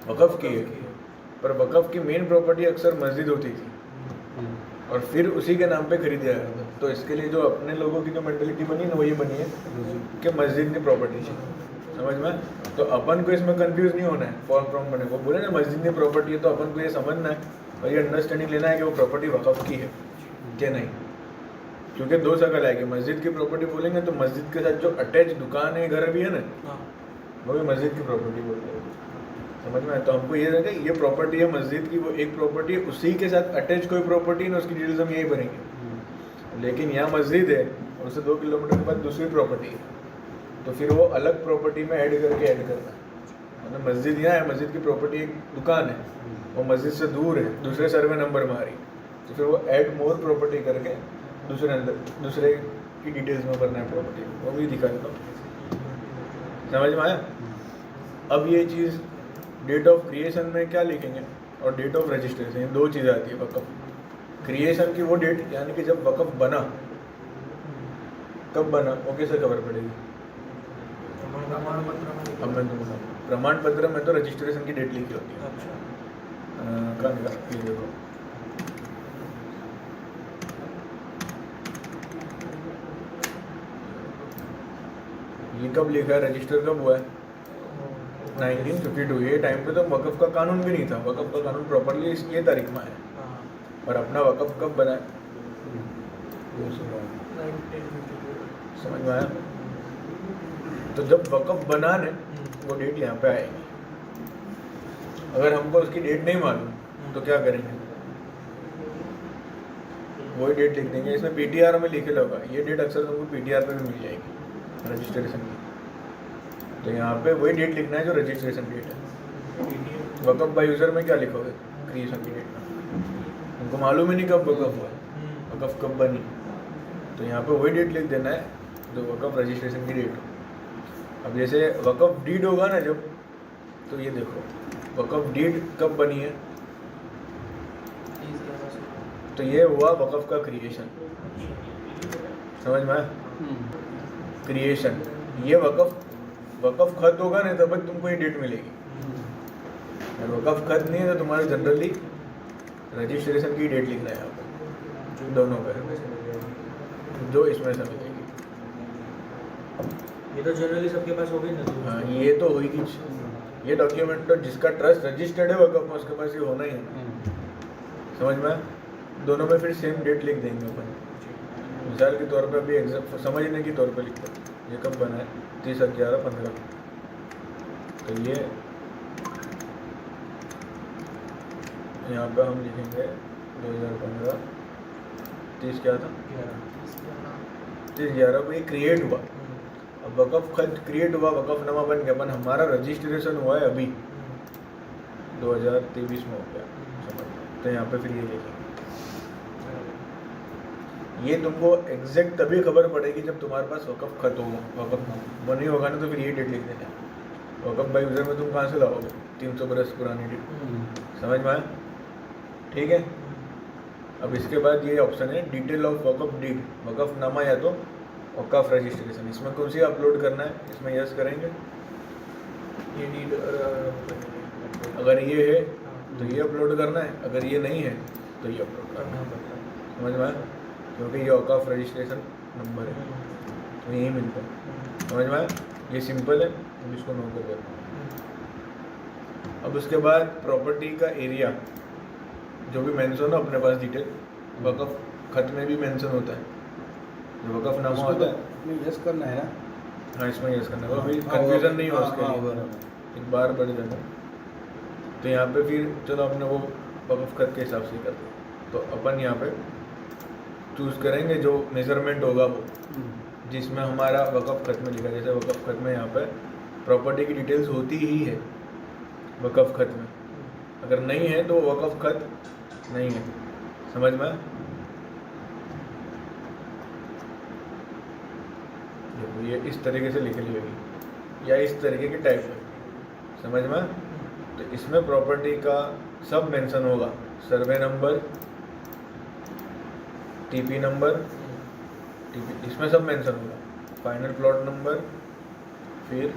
वक़फ़ की है, पर वक़फ़ की मेन प्रॉपर्टी अक्सर मस्जिद होती थी और फिर उसी के नाम पे खरीदा गया था। तो इसके लिए जो अपने लोगों की जो मेंटलिटी बनी ना, वो ये बनी है कि मस्जिद की प्रॉपर्टी चाहिए, समझ में। तो अपन को इसमें कंफ्यूज नहीं होना है, फॉर फ्रॉम बने वो बोले ना मस्जिद की प्रॉपर्टी है, तो अपन को ये समझना है और ये अंडरस्टैंडिंग लेना है कि वो प्रॉपर्टी वक़फ़ की है कि नहीं। क्योंकि दो शक्ल आएगी, मस्जिद की प्रॉपर्टी बोलेंगे तो मस्जिद के साथ जो अटैच दुकान है, घर भी है ना, हाँ वो भी मस्जिद की प्रॉपर्टी बोलते हैं, समझ में। तो हमको ये रहेगा ये प्रॉपर्टी है मस्जिद की, वो एक प्रॉपर्टी है, उसी के साथ अटैच कोई प्रॉपर्टी ना, उसकी डिटेल्स हम यही भरेंगे। लेकिन यहाँ मस्जिद है और उससे 2 किलोमीटर के बाद दूसरी प्रॉपर्टी है, तो फिर वो अलग प्रॉपर्टी में ऐड करके ऐड करना है। मतलब मस्जिद यहाँ है, मस्जिद की प्रॉपर्टी एक दुकान है, वो मस्जिद से दूर है, दूसरे सर्वे नंबर में आ रही, तो फिर वो ऐड मोर प्रॉपर्टी करके दूसरे की डिटेल्स में भरना है प्रॉपर्टी, वो भी दिखा देता हूँ, समझ में आया। अब ये चीज़ डेट ऑफ क्रिएशन में क्या लिखेंगे और डेट ऑफ रजिस्ट्रेशन, ये 2 चीज़ें आती है। वक़फ़ क्रिएशन की वो डेट यानी कि जब वक़फ़ बना, कब बना वो कैसे खबर पड़ेगी। अब मैं तुमको बताऊँ, प्रमाण पत्र में तो रजिस्ट्रेशन की डेट लिखी होती है। अच्छा कहाँ निकाल, ये देखो, ये कब लिखा है, रजिस्टर कब हुआ है, 1952। ये टाइम पे तो वक़फ़ का कानून भी नहीं था, वक़फ़ का कानून प्रॉपरली ये तारीख में आया, हाँ और अपना वक़फ़ कब बना है, 1952 समझ में आया। तो जब वक़फ़ बना ने वो डेट यहाँ पे आएगी। अगर हमको उसकी डेट नहीं मालूम तो क्या करेंगे, वही डेट लिख देंगे। इसमें पीटीआर में लिखे होगा, ये डेट अक्सर तुमको पीटीआर पे भी मिल जाएगी रजिस्ट्रेशन की। तो यहाँ पे वही डेट लिखना है जो रजिस्ट्रेशन डेट है। वक़फ़ बाय यूज़र में क्या लिखोगे, क्रिएशन की डेट में, उनको मालूम ही नहीं कब वक़फ़ हुआ, वक़फ़ कब बनी, तो यहाँ पे वही डेट लिख देना है जो वक़फ़ रजिस्ट्रेशन की डेट हो। अब जैसे वक़फ़ डीड होगा ना जब, तो ये देखो वक़फ़ डीड कब बनी है, तो ये हुआ वक़फ़ का क्रिएशन, समझ में आया। क्रिएशन, ये वक़फ़ खत होगा ना तब तुमको ये डेट मिलेगी। अगर वक़फ़ खत नहीं है तो तुम्हारे जनरली रजिस्ट्रेशन की डेट लिखना है यहाँ पर, दोनों पे जो इसमें से मिलेगी। ये तो जनरली सबके पास हो गई ना। हाँ, ये तो होगी, ये डॉक्यूमेंट तो जिसका ट्रस्ट रजिस्टर्ड है वक़फ़ में उसके पास ये होना ही है, समझ में। दोनों में फिर सेम डेट लिख देंगे अपन। मिसाल के तौर पे अभी एग्जाम समझने के तौर पे लिखते हैं, ये कब बना है, 30/11/15। तो ये यहाँ पे हम लिखेंगे 2015, 30 क्या था, 30/11 को ये क्रिएट हुआ। अब वक़फ़ खत क्रिएट हुआ, वक़फ़नामा बन गया, अपन हमारा रजिस्ट्रेशन हुआ है अभी 2023 में हो गया, समझ। तो यहाँ पे फिर ये लिखेंगे। ये तुमको एग्जैक्ट तभी खबर पड़ेगी जब तुम्हारे पास वक़फ़ खत होगा, वक़फ़ नहीं होगा ना तो फिर ये डेट लिख देना। वक़्फ़ बाय यूज़र में तुम कहाँ से लाओगे 300 बरस पुरानी डीड? समझ में आया? ठीक है। अब इसके बाद ये ऑप्शन है डिटेल ऑफ वक़्फ़ डीड, वक़्फ़नामा या तो वक़्फ़ रजिस्ट्रेशन। इसमें कौन सी अपलोड करना है? इसमें यस करेंगे। ये डीड अगर ये है तो ये अपलोड करना है, अगर ये नहीं है तो ये अपलोड करना करना है। पड़ता है। समझ में आया? क्योंकि ये वक़्फ़ रजिस्ट्रेशन नंबर है तो यही मिलता है। समझ में आया? ये सिंपल है, हम इसको नो कर देते हैं। अब उसके बाद प्रॉपर्टी का एरिया जो भी मेंशन हो अपने पास डिटेल, वक़्फ़ खत में भी मेंशन होता है, जो वक़्फ़नामा होता है। यस करना है ना। हाँ, इसमें यस करना है, अभी कन्फ्यूज़न नहीं हो उसके लिए, एक बार बढ़ जाता है। तो यहाँ पे फिर चलो अपने वो वक़्फ़ खत के हिसाब से करते हैं। तो अपन यहाँ पे चूज़ करेंगे जो मेज़रमेंट होगा वो, जिसमें हमारा वक़्फ़ खत में लिखा है। जैसे वक़्फ़ खत में यहाँ पे प्रॉपर्टी की डिटेल्स होती ही है वक़्फ़ खत में, अगर नहीं है तो वक़्फ़ खत नहीं है। समझ में आया? देखो ये इस तरीके से लिखी होगी या इस तरीके की टाइप है। समझ में आया? तो इसमें प्रॉपर्टी का सब मेंशन होगा, survey number, TP number, TP इसमें सब मेंशन होगा, फाइनल प्लॉट नंबर, फिर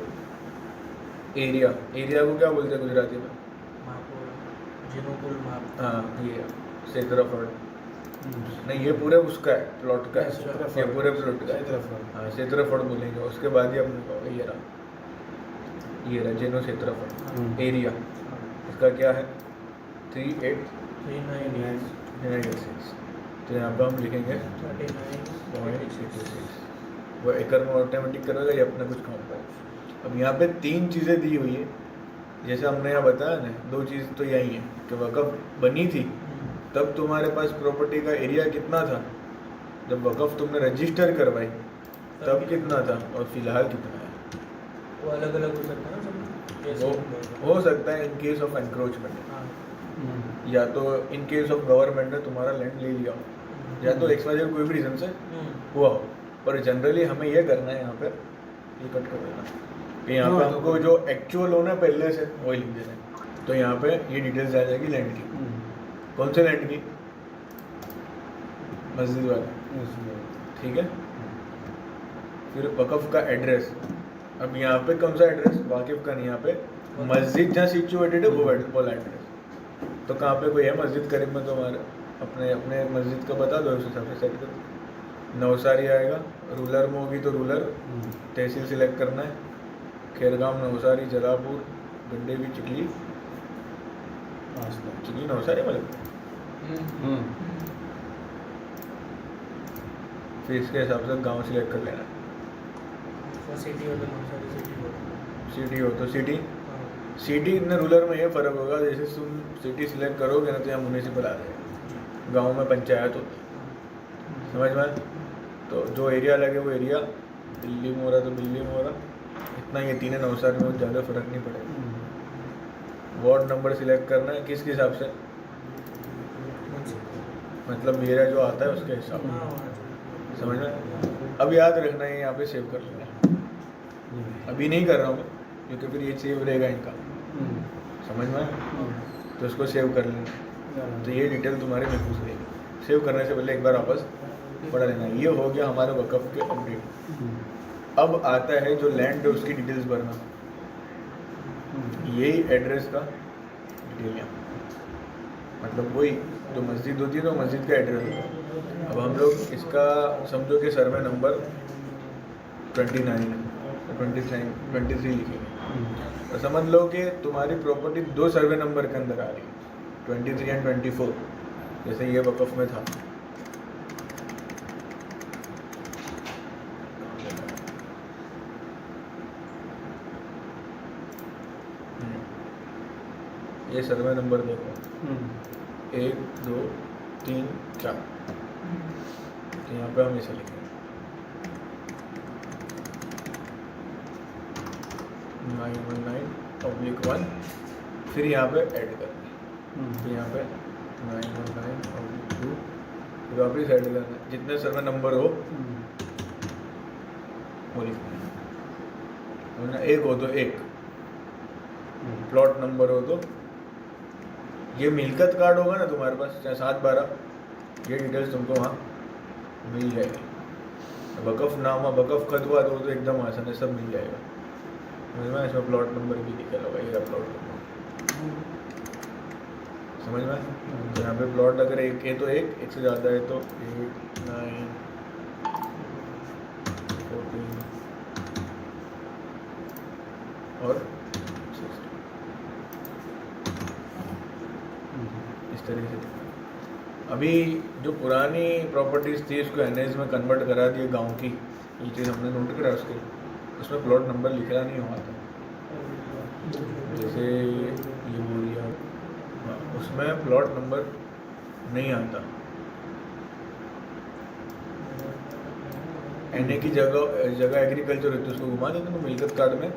एरिया। एरिया को क्या बोलते हैं गुजराती में? माप जिनो कुल माप। हाँ, ये क्षेत्रफल। नहीं, ये पूरे उसका है, प्लॉट का है, क्षेत्रफल। ये पूरे प्लॉट का है। हाँ, क्षेत्रफल बोलेंगे। उसके बाद ही अपने को ये रहा जिनो क्षेत्रफल। एरिया इसका क्या है? 38,986। तो यहाँ पे हम लिखेंगे 0.66। वो एकड़ में ऑटोमेटिक करेगा, ये अपने कुछ काम पर। अब यहाँ पे 3 चीज़ें दी हुई है, जैसे हमने यहाँ बताया ना, 2 चीज़ तो यही है कि वक़्फ़ बनी थी तब तुम्हारे पास प्रॉपर्टी का एरिया कितना था, जब वक़्फ़ तुमने रजिस्टर करवाई तब कितना था, और फिलहाल कितना है। वो अलग अलग हो सकता है ना सब, जैसे वो हो सकता है इन केस ऑफ एनक्रोचमेंट, हाँ। या तो इन केस ऑफ गवर्नमेंट ने तुम्हारा लैंड ले लिया हो, या तो XYZ कोई भी रीज़न से हुआ हो। पर जनरली हमें ये करना है, यहाँ पे ये कट कर देना कि यहाँ पे हमको जो एक्चुअल होना है पहले से वही लिख देना है। तो यहाँ पे ये डिटेल्स आ जाएगी लैंड की। कौन से लैंड की? मस्जिद वाला। ठीक है। फिर वक़्फ़ का एड्रेस। अब यहाँ पे कौन सा एड्रेस? वाकिफ़ का नहीं, यहाँ पे मस्जिद जहाँ सिचुएटेड है वो वाला एड्रेस। तो कहाँ पे कोई है मस्जिद करीब में? तो हमारे अपने मस्जिद का बता दो, उस हिसाब से सेट करो। नवसारी आएगा, रूरल में होगी तो रूरल तहसील सिलेक्ट करना है। खेरगांव, नवसारी, जलापुर, गंडेवी, चिखली नवसारी मतलब। फिर इसके हिसाब से गांव सिलेक्ट कर लेना है। सिटी हो तो नवसारी सिटी हो। सिटी हो तो सिटी में रूरल में ये फ़र्क होगा, जैसे तुम सिटी सिलेक्ट करोगे ना तो यहाँ म्यूनिसिपल आ जाएगा, गांव में पंचायत होती है। समझ में? तो जो एरिया लगे वो एरिया, दिल्ली में हो रहा तो दिल्ली में हो रहा, इतना ये 3 नवसारी में ज़्यादा फर्क नहीं पड़ेगा। वार्ड नंबर सिलेक्ट करना है किसके हिसाब से? मतलब मेरा जो आता है उसके हिसाब से। समझ में? अब याद रखना है, यहाँ पे सेव कर लेना है। अभी नहीं कर रहा हूँ मैं, क्योंकि फिर ये सेव रहेगा इनका। समझ में? तो इसको सेव कर लेना। तो ये डिटेल तुम्हारे महफूज रहेगी। सेव करने से पहले एक बार वापस पढ़ लेना। ये हो गया हमारे वक़्फ़ के अपडेट। अब आता है जो लैंड है उसकी डिटेल्स भरना। यही एड्रेस का डिटेल यहाँ, मतलब वही जो मस्जिद होती है तो मस्जिद का एड्रेस होता है। अब हम लोग इसका समझो कि सर्वे नंबर 29 है, 23 लिखेंगे। तो समझ लो कि तुम्हारी प्रॉपर्टी 2 सर्वे नंबर के अंदर आ रही है, 23 एंड 24, जैसे ये वक़्फ़ में था। ये सर्वे नंबर देखो, 1 2 3 4। तो यहाँ पे हम इसे लिखेंगे 919/1। फिर यहाँ पे ऐड करना है, तो यहाँ पे 919/2, फिर वापस ऐड करना है। जितने सर्वे नंबर हो वो लिखना है, 1 हो तो 1, प्लॉट नंबर हो तो ये मिलकत कार्ड होगा ना तुम्हारे पास, चाहे 7/12, ये डिटेल्स तुमको वहाँ मिल जाएगी। वक़फ़ नामा वक़फ़ खत हुआ तो एकदम आसान है, सब मिल जाएगा। समझ में? इसमें प्लॉट नंबर भी लिखा होगा, ये प्लॉट नंबर, समझ में? तो यहाँ पे प्लॉट अगर एक है तो एक से ज़्यादा है तो 8, 9, 14 और 16 इस तरीके से। अभी जो पुरानी प्रॉपर्टीज़ थी उसको एनएच में कन्वर्ट करा दिए गांव की, ये चीज़ हमने नोट करा उसमें प्लॉट नंबर लिखना नहीं हुआ था। जैसे ये बोरिया, उसमें प्लॉट नंबर नहीं आता, एनए की जगह एग्रीकल्चर होती है, उसको घुमा देते तो मिलकत कार्ड में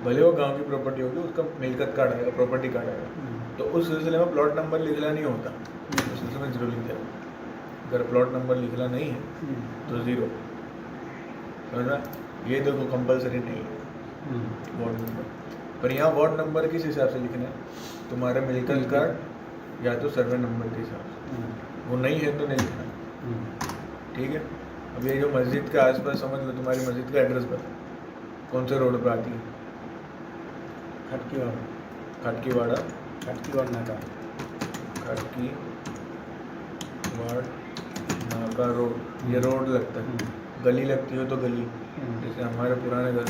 भले वो गांव की प्रॉपर्टी होगी उसका मिलकत कार्ड आएगा, प्रॉपर्टी कार्ड आएगा। तो उस सिलसिले में प्लॉट नंबर लिखना नहीं होता, उस सिलसिले में 0 लिख दिया। अगर प्लॉट नंबर लिखना नहीं है तो 0, समझ में? ये देखो कंपलसरी नहीं है वार्ड नंबर, पर यहाँ वार्ड नंबर किस हिसाब से लिखना है, तुम्हारे मिलकत कार्ड या तो सर्वे नंबर के हिसाब से, वो नहीं है तो नहीं लिखना, ठीक है? अब ये जो मस्जिद के आसपास समझ लो, तुम्हारी मस्जिद का एड्रेस बता, कौन से रोड पर आती है? खटकीवाड़ा नाका रोड, ये रोड लगता है। गली लगती हो तो गली, जैसे हमारे पुराने घर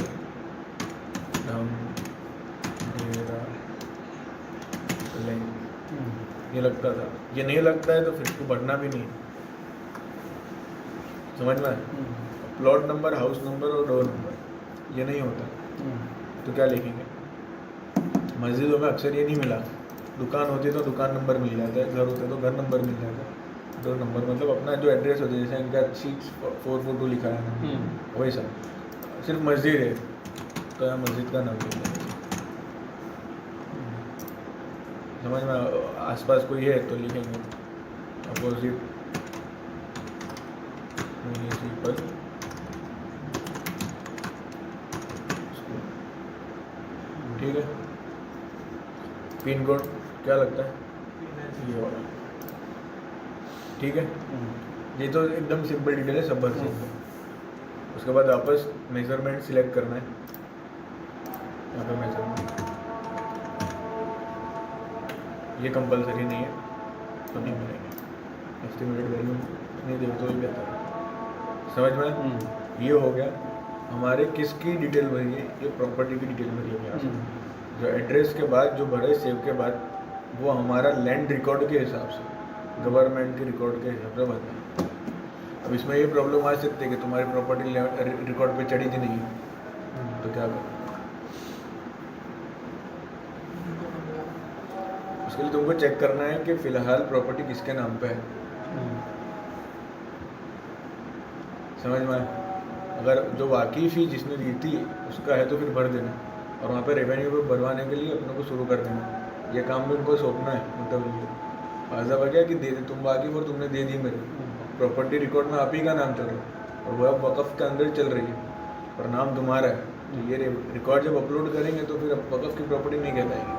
ये लगता था, ये नहीं लगता है तो फिर इसको बढ़ना भी नहीं, समझ में? प्लॉट नंबर, हाउस नंबर और डोर नंबर ये नहीं होता, तो क्या लिखेंगे? मस्जिदों में अक्सर ये नहीं मिला, दुकान होती तो दुकान नंबर मिल जाता है, घर होते तो घर नंबर मिल जाता है। डोर नंबर मतलब अपना जो एड्रेस होता है, जैसे इनका 6442 लिखा है ना, वैसा। सिर्फ मस्जिद है तो यहाँ मस्जिद का नाम लिखा है, समझ में? आसपास कोई है तो लिखेंगे अपोजिट म्यूनिसिपल, ठीक है? पिन कोड क्या लगता है? ये वाला, ठीक है? ये तो एकदम सिंपल डिटेल है, सब भर सकते हैं। उसके बाद वापस मेजरमेंट सिलेक्ट करना है, यहाँ पे मेजरमेंट, ये कंपलसरी नहीं है तो नहीं मिलेंगे, एस्टिमेटेड वैल्यू नहीं दे तो ही बेहतर है, समझ में? ये हो गया हमारे किसकी डिटेल भरी है, ये प्रॉपर्टी की डिटेल भरी है। जो एड्रेस के बाद जो भरे सेव के बाद वो हमारा लैंड रिकॉर्ड के हिसाब से, गवर्नमेंट के रिकॉर्ड के हिसाब से भरना है। अब इसमें ये प्रॉब्लम आ सकती है कि तुम्हारी प्रॉपर्टी रिकॉर्ड पे चढ़ी थी नहीं, तो क्या करो? उसके लिए तुमको चेक करना है कि फ़िलहाल प्रॉपर्टी किसके नाम पे है, समझ में? अगर जो वाकई फी जिसने दी थी उसका है तो फिर भर देना, और वहाँ पे रेवेन्यू पे भरवाने के लिए अपने को शुरू कर देना। ये काम भी उनको सौंपना है, मतलब फायदा हो गया कि दे दे तुम वाकिफ और तुमने दे दी मेरे, प्रॉपर्टी रिकॉर्ड में आप ही का नाम चल रहा है और वह वक़फ़ के अंदर चल रही है और नाम तुम्हारा है, तो ये रिकॉर्ड जब अपलोड करेंगे तो फिर वक़फ़ की प्रॉपर्टी नहीं कहलाएगी।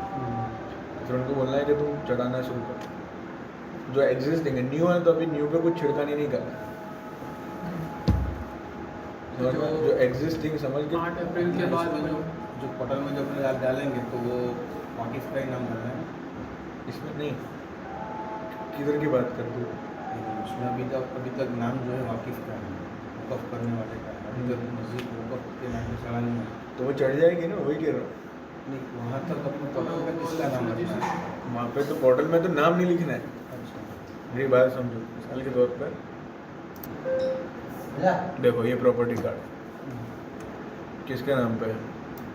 फिर उनको बोलना है कि तुम चढ़ाना शुरू करो। जो एग्जिस्टिंग है, न्यू है तो अभी न्यू पे कुछ छिड़कानी नहीं करना, जो एग्जिस्टिंग समझ के 8 अप्रैल के बाद जो पोर्टल में जो अपने डालेंगे तो वो वाकिफ का ही नाम डालना है, इसमें नहीं, किधर की बात करते हो? उसमें अभी तक नाम जो है वाकिफ का है, वक़फ़ करने वाले का, अभी तक मस्जिद वक़फ़ के नाम पे चढ़ा नहीं है, तो वो चढ़ जाएगी ना, वही कह रहा हूँ। नहीं वहाँ तक अपने पोर्टल में किसका नाम रखना है? वहाँ पे तो पोर्टल में तो नाम नहीं लिखना है, अच्छा, मेरी बात समझो। मिसाल के तौर पर देखो ये प्रॉपर्टी कार्ड किसके नाम पे है,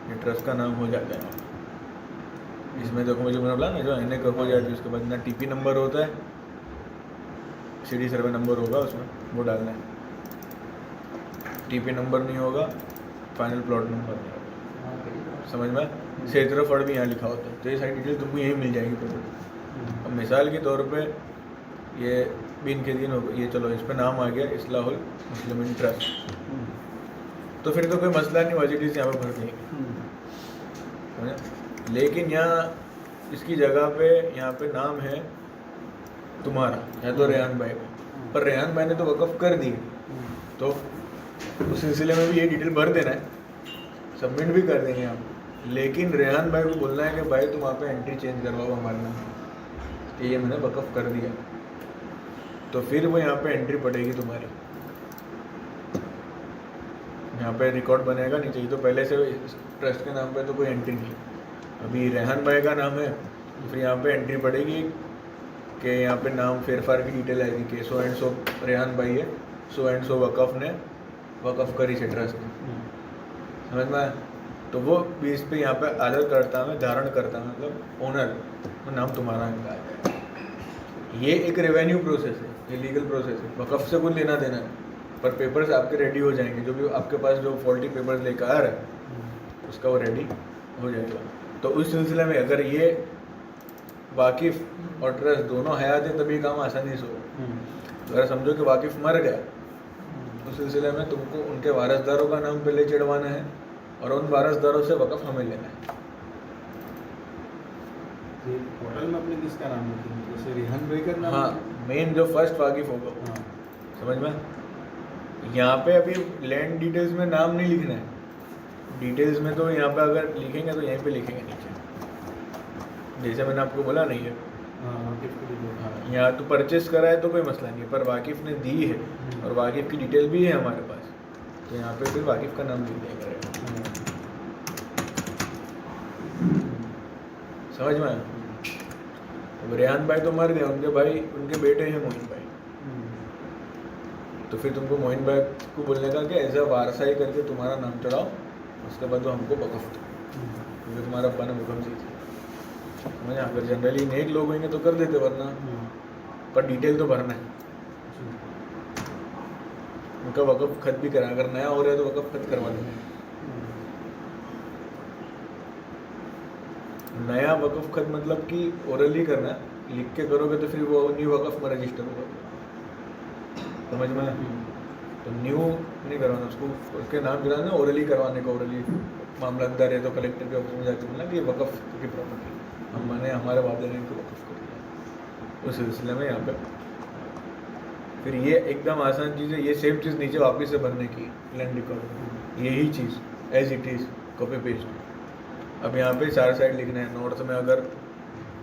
ये ट्रस्ट का नाम हो जाता है। इसमें देखो मुझे मैंने बोला ना, जो एनए हो जाती है उसके बाद ना टीपी नंबर होता है, सिटी सर्वे नंबर होगा उसमें, वो डालना है। टीपी नंबर नहीं होगा, फाइनल प्लॉट नंबर नहीं होगा, समझ में? क्षेत्रफल भी यहाँ लिखा होता है, तो ये सारी डिटेल तुमको यही मिल जाएगी प्रॉपर्टी। अब मिसाल के तौर पे ये बिन के दिन हो, ये चलो इस पर नाम आ गया इस्लाहुल मुस्लिमीन ट्रस्ट, तो फिर तो कोई मसला नहीं, मस्जिद से यहाँ पर भर देंगे, समझे? लेकिन यहाँ इसकी जगह पे यहाँ पे नाम है तुम्हारा या तो रेहान भाई का, पर रेहान भाई ने तो वक़्फ़ कर दी, तो उस सिलसिले में भी ये डिटेल भर देना है, सबमिट भी कर देंगे आप। लेकिन रेहान भाई को बोलना है कि भाई तुम वहाँ पे एंट्री चेंज करवाओ हमारे नाम, कि ये मैंने वक़्फ़ कर दिया, तो फिर वो यहाँ पे एंट्री पड़ेगी तुम्हारी, यहाँ पे रिकॉर्ड बनेगा नहीं चाहिए। तो पहले से ट्रस्ट के नाम पे तो कोई एंट्री नहीं, अभी रेहान भाई का नाम है तो फिर यहाँ पे एंट्री पड़ेगी कि यहाँ पे नाम फेरफार की डिटेल आएगी कि सो एंड सो रेहान भाई है, सो एंड सो वक़्फ़ ने वक़्फ़ करी से ट्रस्ट ने, समझ में आया? तो वो बेस पे यहाँ पे आदर करता में धारण करता मतलब ओनर नाम तुम्हारा इनका है। ये एक रेवेन्यू प्रोसेस है, ये लीगल प्रोसेस है, वक़्फ़ से कुछ लेना देना है, पर पेपर्स आपके रेडी हो जाएंगे, जो भी आपके पास जो फॉल्टी पेपर्स लेकर आ रहा है उसका वो रेडी हो जाएगा। तो उस सिलसिले में अगर ये वाकिफ़ और ट्रस्ट दोनों हयात है तभी काम आसानी से हो। अगर समझो कि वाकिफ़ मर गया, उस सिलसिले में तुमको उनके वारसदारों का नाम पहले चढ़वाना है और उन वारसदारों से वक़्फ़ हमें लेना है। पोर्टल में अपने किसका नाम होती है? जैसे रेहान भाई का नाम? हाँ, मेन जो फर्स्ट वाकिफ़ होगा, हाँ, समझ में? यहाँ पे अभी लैंड डिटेल्स में नाम नहीं लिखना है, डिटेल्स में तो यहाँ पे अगर लिखेंगे तो यहीं पे लिखेंगे नीचे, जैसे मैंने आपको बोला नहीं है। हाँ, वाकिफ की डिटेल। हाँ, यहाँ तो परचेस करा है तो कोई मसला नहीं है, पर वाकिफ़ ने दी है और वाकिफ़ की डिटेल भी है हमारे पास, तो यहाँ पे फिर वाकिफ़ का नाम लिख दिया करेगा। समझ में आया? अब रेहान भाई तो मर गए, उनके भाई उनके बेटे हैं मोइन भाई, तो फिर तुमको मोइन भाई को बोलने का कि एज अ वारसाई करके तुम्हारा नाम चढ़ाओ, उसके बाद तो हमको वक़्फ़ दो, क्योंकि तुम्हारा अब्बा ने हुक्म दी थी। समझ? अगर जनरली नेक लोग होंगे तो कर देते, वरना पर डिटेल तो भरना है, उनका वक़्फ़ खत भी करा, अगर नया हो रहा है तो वक़्फ़ खत करवा देंगे। नया वक़्फ़ खत मतलब कि ओरली करना है, लिख के करोगे तो फिर वो न्यू वक़्फ़ में रजिस्टर होगा, समझ में आया? तो न्यू नहीं करवाना, उसको उसके नाम गिराना, ओरली करवाने का। ओरली मामलतदार है तो कलेक्टर के ऑफिस में जाकर बोलना कि ये वक़्फ़ की प्रॉपर्टी हमने हमारे वादे ने इनको वक़्फ़ कर दिया, उस सिलसिले में यहाँ पे फिर ये एकदम आसान चीज़ है। ये सेम चीज़ नीचे वापस से भरने की लैंड रिकॉर्ड, यही चीज़ as it is copy paste. अब यहाँ पे 4 साइड लिखना है। नॉर्थ में अगर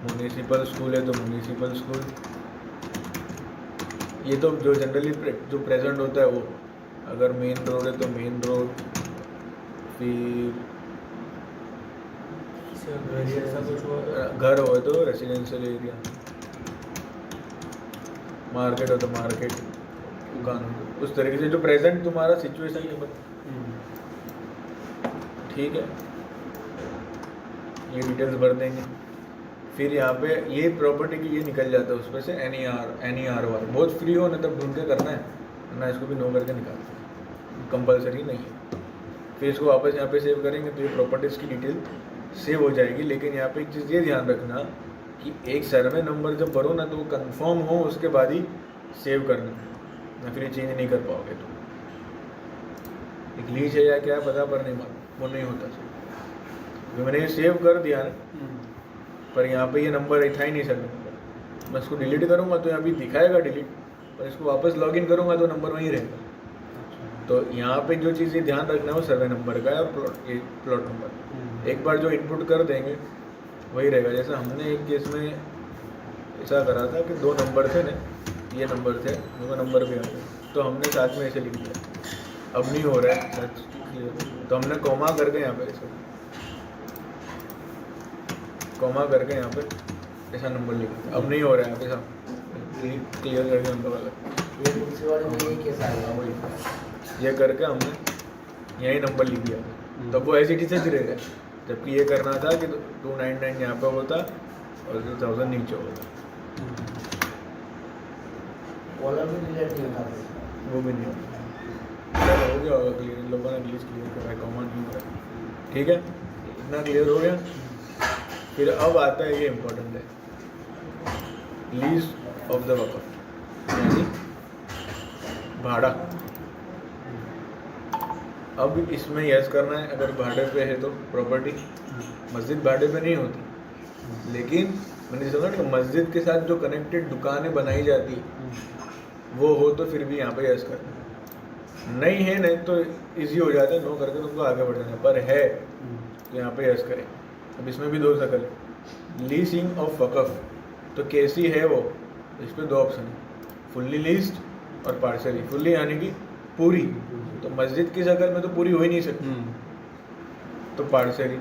म्यूनिसिपल स्कूल है तो म्यूनिसिपल स्कूल, ये तो जो जनरली जो प्रेजेंट होता है वो, अगर मेन रोड है तो मेन रोड, फिर ऐसा कुछ हुआ घर हो तो रेसिडेंशियल एरिया, मार्केट हो तो मार्केट, दुकान हो, उस तरीके से जो प्रेजेंट तुम्हारा सिचुएशन है, ठीक है, ये डिटेल्स भर देंगे। फिर यहाँ पे ये प्रॉपर्टी की ये निकल जाता है उसमें से NER वार, बहुत फ्री हो ना तब ढूंढ के करना है, वरना इसको भी नो करके निकालते हैं, कंपलसरी नहीं है। फिर इसको वापस यहाँ पे सेव करेंगे तो ये प्रॉपर्टीज़ की डिटेल सेव हो जाएगी। लेकिन यहाँ पे एक चीज़ ये ध्यान रखना कि एक सर्वे नंबर जब भरो ना तो वो कंफर्म हो, उसके बाद ही सेव करना, ना फिर ये चेंज नहीं कर पाओगे। तो एक लीज है या क्या है पता, पर नहीं वो नहीं होता सर। तो मैंने ये सेव कर दिया ना, पर यहाँ पे ये नंबर था ही नहीं सर्वे नंबर। मैं इसको डिलीट करूँगा तो यहाँ भी दिखाएगा डिलीट, पर इसको वापस लॉगिन करूँगा तो नंबर वहीं रहेगा। तो यहाँ पे जो चीज़ ये ध्यान रखना है वो सर्वे नंबर का है और प्लॉट नंबर। एक बार जो इनपुट कर देंगे वही रहेगा। जैसे हमने एक केस में ऐसा करा था कि 2 नंबर थे ना, ये नंबर थे, 2 नंबर भी आ गए, तो हमने साथ में ऐसे लिख दिया। अब नहीं हो रहा है सच, तो हमने कॉमा करके यहाँ पे ऐसा कॉमा करके यहाँ पे ऐसा नंबर लिख दिया। अब नहीं हो रहा है यहाँ पे सब क्लियर करके नंबर वाला ये करके हमने यही नंबर लिख दिया, तब वो ऐसी चीज़ ही रहेगा। जबकि ये करना था कि 299 यहाँ पे होता और 2000 नीचे होता, वो भी नहीं होता। चलो हो गया होगा क्लियर, इन लोगों ने ग्लिच क्लियर करा, कॉमन नहीं हो रहा, ठीक है, इतना क्लियर हो गया। फिर अब आता है ये इम्पोर्टेंट है, लीज ऑफ द वक़्फ़, यानी भाड़ा। अब इसमें यस करना है, अगर भाड़े पे है तो प्रॉपर्टी, मस्जिद भाड़े पे नहीं होती, लेकिन मैंने समझा कि मस्जिद के साथ जो कनेक्टेड दुकानें बनाई जाती वो हो तो फिर भी यहाँ पे यस करना, नहीं है नहीं तो इजी हो जाता है, नो करके तुमको आगे बढ़ जाना, पर है तो यहाँ पे यस करें। अब इसमें भी दो शकल है, लीजिंग ऑफ वक़फ़, तो कैसी है वो, इस पर दो ऑप्शन है, फुल्ली लीज्ड और पार्शली। फुल्ली यानी कि पूरी, तो मस्जिद की शक्ल में तो पूरी हो ही नहीं सकती, तो पार्शली।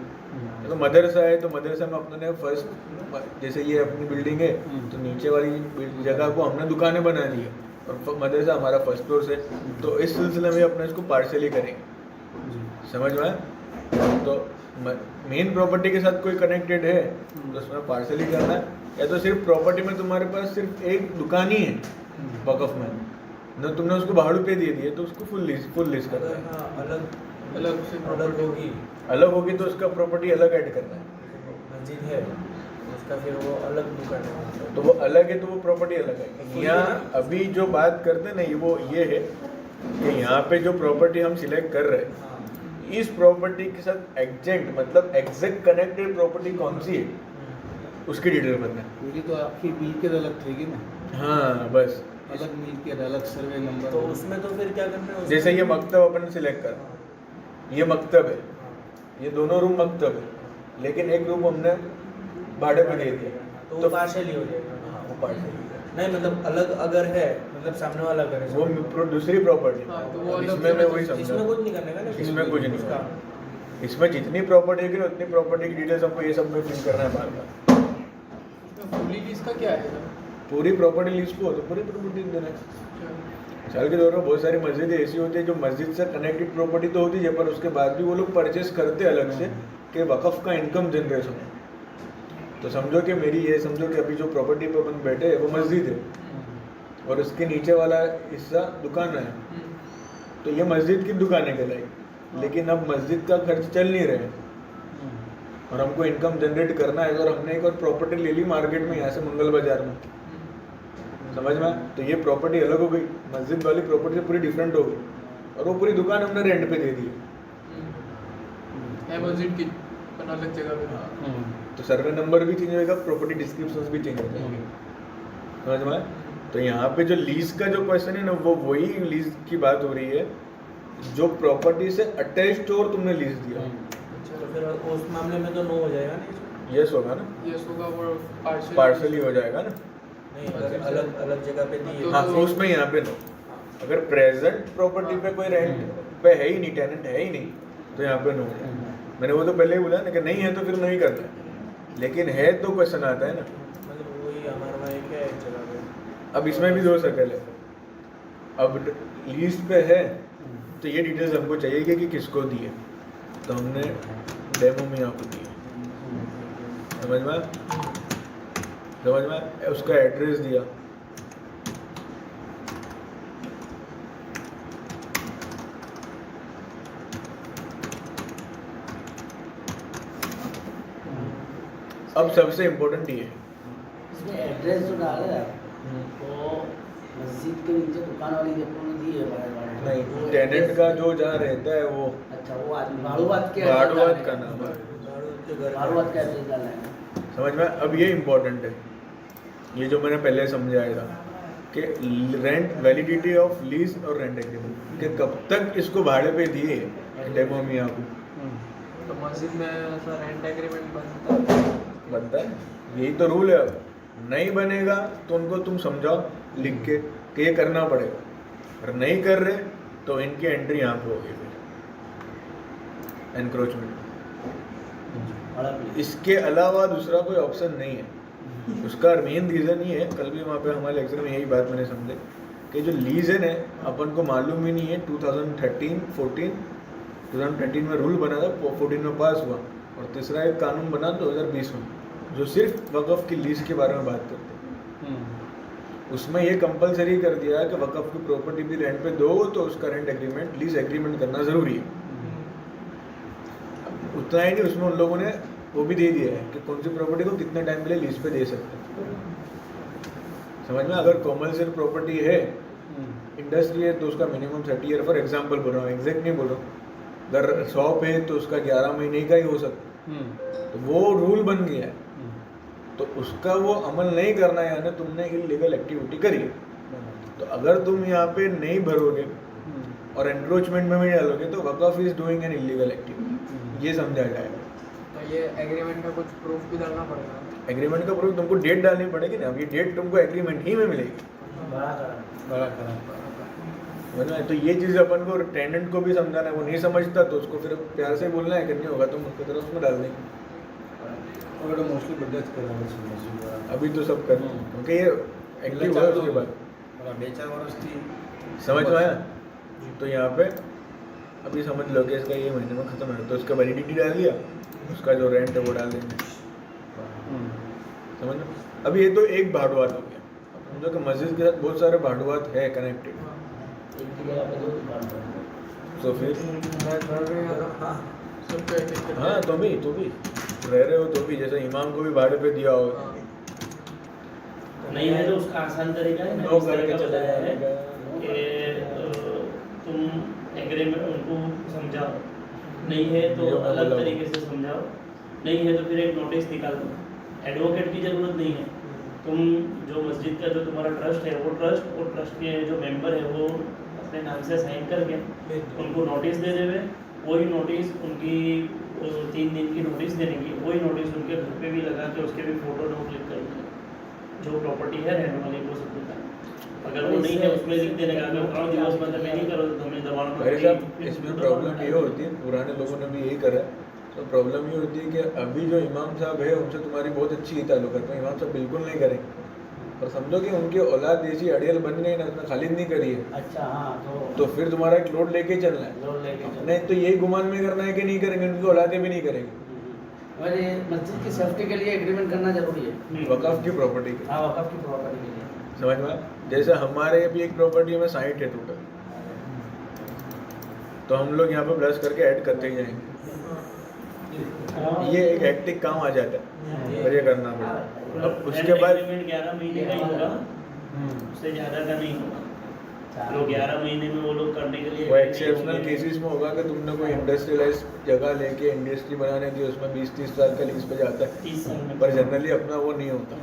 तो मदरसा है तो मदरसा में अपने फर्स्ट, जैसे ये अपनी बिल्डिंग है तो नीचे वाली जगह को हमने दुकानें बना दी है और मदरसा हमारा फर्स्ट फ्लोर से, तो इस सिलसिले में अपने इसको पार्शली करेंगे, समझ में आया? तो मेन प्रॉपर्टी के साथ कोई कनेक्टेड है तो उसमें पार्शली करना है, या तो सिर्फ प्रॉपर्टी में तुम्हारे पास सिर्फ एक दुकान ही है वक़फ़ में, न तुमने उसको भाड़ू पे दे दिए तो उसको फुल लीज करना है। हाँ, अलग अलग से अलग होगी, अलग होगी तो उसका प्रॉपर्टी अलग ऐड करना है, मस्जिद है उसका फिर वो अलग दुकान है, तो वो अलग है तो वो प्रॉपर्टी अलग है। यहाँ अभी जो बात करते हैं ना वो ये है कि यहाँ पे जो प्रॉपर्टी हम सिलेक्ट कर रहे हैं, इस प्रॉपर्टी के साथ एग्जैक्ट कनेक्टेड प्रॉपर्टी कौन सी है उसकी डिटेल बताना है। पूरी तो आपकी मिल्कियत अलग थी ना, हाँ बस, अलग मिल्कियत, अलग सर्वे नंबर। तो उसमें तो फिर क्या करना है, जैसे ये मकतब अपन सिलेक्ट कर, ये मकतब है, ये दोनों रूम मकतब है, लेकिन एक रूम हमने भाड़े पे दे दिया तो वो पार्शली हो जाएगा। हाँ वो पार्शली, नहीं मतलब अलग अगर है, मतलब सामने वाला घर है, वो दूसरी प्रॉपर्टी। हाँ, तो वो अलग इसमें मैं वही इसमें समझा, कुछ नहीं करने का ना, इसमें कुछ नहीं उसका करना। इसमें जितनी प्रॉपर्टी होगी उतनी प्रॉपर्टी की डिटेल्स हमको ये सब में फिल करना है बार बार। फुली लीज का क्या है? पूरी प्रॉपर्टी लीज को तो पूरी प्रॉपर्टी देना है। मिसाल के तौर पर बहुत सारी मस्जिदें ऐसी होती है जो मस्जिद से कनेक्टेड प्रॉपर्टी तो होती है, पर उसके बाद भी वो लोग परचेस करते अलग से कि वक़फ़ का इनकम जनरेट हो। तो समझो कि मेरी ये समझो कि अभी जो प्रॉपर्टी पर अपन बैठे हैं वो मस्जिद है और उसके नीचे वाला हिस्सा दुकान है, तो ये मस्जिद की दुकानें कहलाई, लेकिन अब मस्जिद का खर्च चल नहीं रहे और हमको इनकम जनरेट करना है, और हमने एक और प्रॉपर्टी ले ली मार्केट में यहाँ से मंगल बाजार में, समझ में? तो ये प्रॉपर्टी अलग हो गई, मस्जिद वाली प्रॉपर्टी से पूरी डिफरेंट हो गई, और वो पूरी दुकान हमने रेंट पे दे दी है मस्जिद की अपन अलग जगह पे। तो सर्वे नंबर भी चेंज होगा, प्रॉपर्टी डिस्क्रिप्शन भी चेंज हो जाएंगे, समझ में? तो यहाँ पे जो लीज का जो क्वेश्चन है ना, वो वही लीज की बात हो रही है जो प्रॉपर्टी से अटैच्ड और तुमने लीज दिया। तो फिर उस मामले में तो नो हो जाएगा ना, यस होगा ना, यस होगा, वो पार्शली हो जाएगा ना। नहीं अगर अलग अलग जगह पे दी है हाँ तो उसमें यहाँ पे नो, अगर प्रेजेंट प्रॉपर्टी पे कोई रेंट पे है ही नहीं, टेनेंट है ही नहीं, तो यहाँ पे नो। मैंने वो तो पहले ही बोला ना कि नहीं है तो फिर नहीं करना है, लेकिन है तो क्वेश्चन आता है ना। मतलब वही हमारा वहाँ क्या है एक जगह पे। अब इसमें भी दो शक्ल है, अब लीस्ट पे है तो ये डिटेल्स हमको चाहिए कि किसको दिए, तो हमने डेमो में आपको दिए, समझ में उसका एड्रेस दिया, अब सबसे इम्पोर्टेंट ये है, इसमें एड्रेस जो डाला है तो मस्जिद के नीचे दुकान वाली जो दी है बड़े नहीं टेनेंट का जो जहाँ रहता है वो अच्छा वो आदमी भाड़ूवात के भाड़ूवात का नाम है, भाड़ूवात का एड्रेस डालना है। समझ में? अब ये इम्पोर्टेंट है, ये जो मैंने पहले समझाया था कि रेंट वैलिडिटी ऑफ लीज और रेंट एग्रीमेंट कि कब तक इसको भाड़े पे दिए डेमो में आपको तो मस्जिद में ऐसा रेंट एग्रीमेंट बनता है, यही तो रूल है। अब नहीं बनेगा तो उनको तुम समझाओ लिख के कि ये करना पड़ेगा, अगर नहीं कर रहे तो इनकी एंट्री यहाँ पे होगी फिर एनक्रोचमेंट। इसके अलावा दूसरा कोई ऑप्शन नहीं है। उसका मेन रीज़न ये है, कल भी वहाँ पे हमारे लेक्चर में यही बात मैंने समझे कि जो लीज है अपन को मालूम ही नहीं है। 2013 में रूल बना था, 14 में पास हुआ, और तीसरा एक कानून बना 2020 में जो सिर्फ वक़फ़ की लीज के बारे में बात करते हैं। उसमें ये कंपलसरी कर दिया है कि वक़फ़ की प्रॉपर्टी भी रेंट पे दो तो उसका रेंट एग्रीमेंट लीज एग्रीमेंट करना ज़रूरी है। उतना ही नहीं, उसमें उन लोगों ने वो भी दे दिया है कि कौन सी प्रॉपर्टी को कितने टाइम के लिए लीज पे दे सकते हैं। समझ में? अगर कॉमर्शियल प्रॉपर्टी है, इंडस्ट्री है, तो उसका मिनिमम 30 ईयर, फॉर एग्जांपल बोल रहा हूँ, एग्जैक्ट नहीं बोल रहा हूँ। अगर शॉप है तो उसका 11 महीने का ही हो सकता है, तो वो रूल बन गया है, तो उसका वो अमल नहीं करना है, यानी तुमने इलीगल एक्टिविटी करी है। तो अगर तुम यहाँ पे नहीं भरोगे और एनक्रोचमेंट में भी डालोगे तो waqf is doing an illegal activity, ये समझा जाएगा। तो ये एग्रीमेंट का कुछ प्रूफ भी डालना पड़ेगा। एग्रीमेंट का प्रूफ तुमको डेट डालनी पड़ेगी ना, अब ये डेट तुमको एग्रीमेंट ही में मिलेगी। बड़ा करा समझ में? तो ये चीज़ अपन को टेनेंट को भी समझाना है, वो नहीं समझता तो उसको फिर प्यार से बोलना है कि नहीं होगा तुम उसकी तरफ उसमें डाल देंगे। और मोस्टली बदत करा अभी तो सब कर क्योंकि ये एक्टिव है उसके बाद। 2-4 વર્ષથી समझ में आया? तो यहाँ पे अभी समझ लो कि इसका ये महीने में ख़त्म है तो उसका वैलिडिटी डाल दिया, उसका जो रेंट है वो डाल देंगे। समझ लो, अभी ये तो एक भाड़ुआत हो गया। अब समझो कि मस्जिद के साथ बहुत सारे भाड़ुआत है कनेक्टेड, एक की जगह पे 2 दुकान पर। तो फिर सबका एक-एक हाँ तो भी रह रहे हो तो भी, जैसे इमाम को भी भाड़े पे दिया हो, नहीं है तो उसका आसान तरीका है नौ इस तरह करके का चला बताया है जाएगा। कि तुम एग्रीमेंट उनको समझाओ, नहीं है तो जो मैं अलग बोला तरीके से समझाओ, नहीं है तो फिर एक नोटिस निकाल दो। एडवोकेट की ज़रूरत नहीं है, तुम जो मस्जिद का जो तुम्हारा ट्रस्ट है वो ट्रस्ट के जो मेंबर है वो अपने नाम से साइन करके उनको नोटिस दे देवे। वही नोटिस उनकी 3 दिन की नोटिस देने की, वही नोटिस उनके घर पे भी लगा के उसके भी फोटो नो क्लिक करेंगे। जो प्रॉपर्टी है रहने वाली वो सब होता है। अगर वो नहीं है उसमें लिख देने का, अगर 3 दिवस में नहीं करो तो हमें दबाव मेरे साहब इसमें प्रॉब्लम ये होती है, पुराने लोगों ने भी यही करा है। तो प्रॉब्लम ये होती है कि अभी जो इमाम साहब है उनसे तुम्हारी बहुत अच्छी ताल्लुकात है, इमाम साहब बिल्कुल नहीं करेंगे। और समझो कि उनकी औलाद ऐसी अड़ियल बन गई ना, उसने खालिद नहीं करी है, अच्छा हाँ तो फिर तुम्हारा एक लोड लेके चलना है। लोड लेके चलो। नहीं तो यही गुमान में करना है कि नहीं करेंगे, उनकी औलादें भी नहीं करेंगे। और ये मस्जिद की सेफ्टी के लिए एग्रीमेंट करना जरूरी है। वक़फ़ की प्रॉपर्टी की हाँ, वक़्फ़ की प्रॉपर्टी के लिए। समझ में आया? जैसे हमारे भी एक प्रॉपर्टी में 60 है टोटल, तो हम लोग यहाँ पे प्लस करके ऐड करते ही जाएंगे। ये एक हेक्टिक काम आ जाता है और ये करना पड़ेगा। अब उसके बाद 11 महीने का ही होगा, उससे ज़्यादा का नहीं होगा। लोग 11 महीने में वो लोग करने के लिए वो एक्सेप्शनल केसेस में होगा कि तुमने कोई इंडस्ट्रियलाइज जगह लेके इंडस्ट्री बनाने दी, उसमें 20-30 साल का लीज पे जाता है, 30 साल में। पर जनरली अपना वो नहीं होता।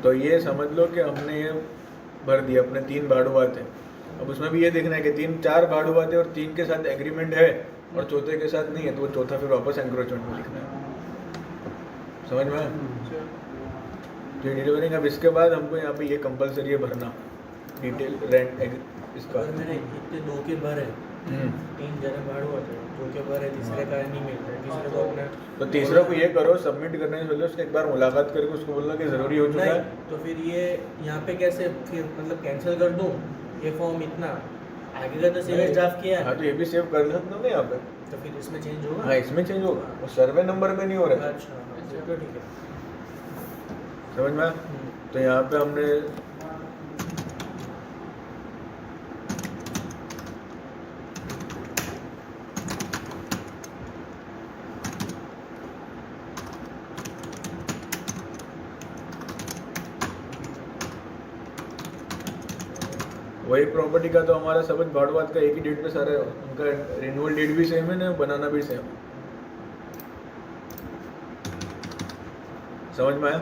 तो ये समझ लो कि हमने ये भर दिया, अपने 3 भाड़ुआत हैं। अब उसमें भी ये देखना है कि 3-4 भाड़ुआत है और 3 के साथ एग्रीमेंट है और चौथे के साथ नहीं है, तो वो चौथा फिर वापस एनक्रोचमेंट में लिखना है। समझ में आया? तो डिलीवरिंग, अब इसके बाद हमको यहाँ पे ये कंपलसरी है भरना डिटेल रेंट इसका। और मेरे इतने 2 के भर है, 3 जने भाड़ू होते हैं, 2 के भर है, तीसरे का नहीं मिल रहा है, तीसरे को अपना तो तीसरा को ये करो, सबमिट करने से पहले उसके एक बार मुलाकात करके उसको बोलना कि ज़रूरी हो चुका है। नहीं, तो फिर ये यहाँ पे कैसे फिर मतलब कैंसिल कर दूँ ये फॉर्म, इतना आगे का तो सेव ड्राफ्ट किया हाँ है, तो ये भी सेव कर सकते हो ना यहाँ पे। तो फिर इसमें चेंज होगा। हाँ इसमें चेंज होगा, वो सर्वे नंबर में नहीं हो रहा है। अच्छा हाँ, तो ठीक है। समझ में आया? तो यहाँ पे हमने वही प्रॉपर्टी का तो हमारा सबज भाड़ुआत का एक ही डेट पे सारा उनका रिन्यूअल डेट भी सेम है ना, बनाना भी सेम। समझ में आया?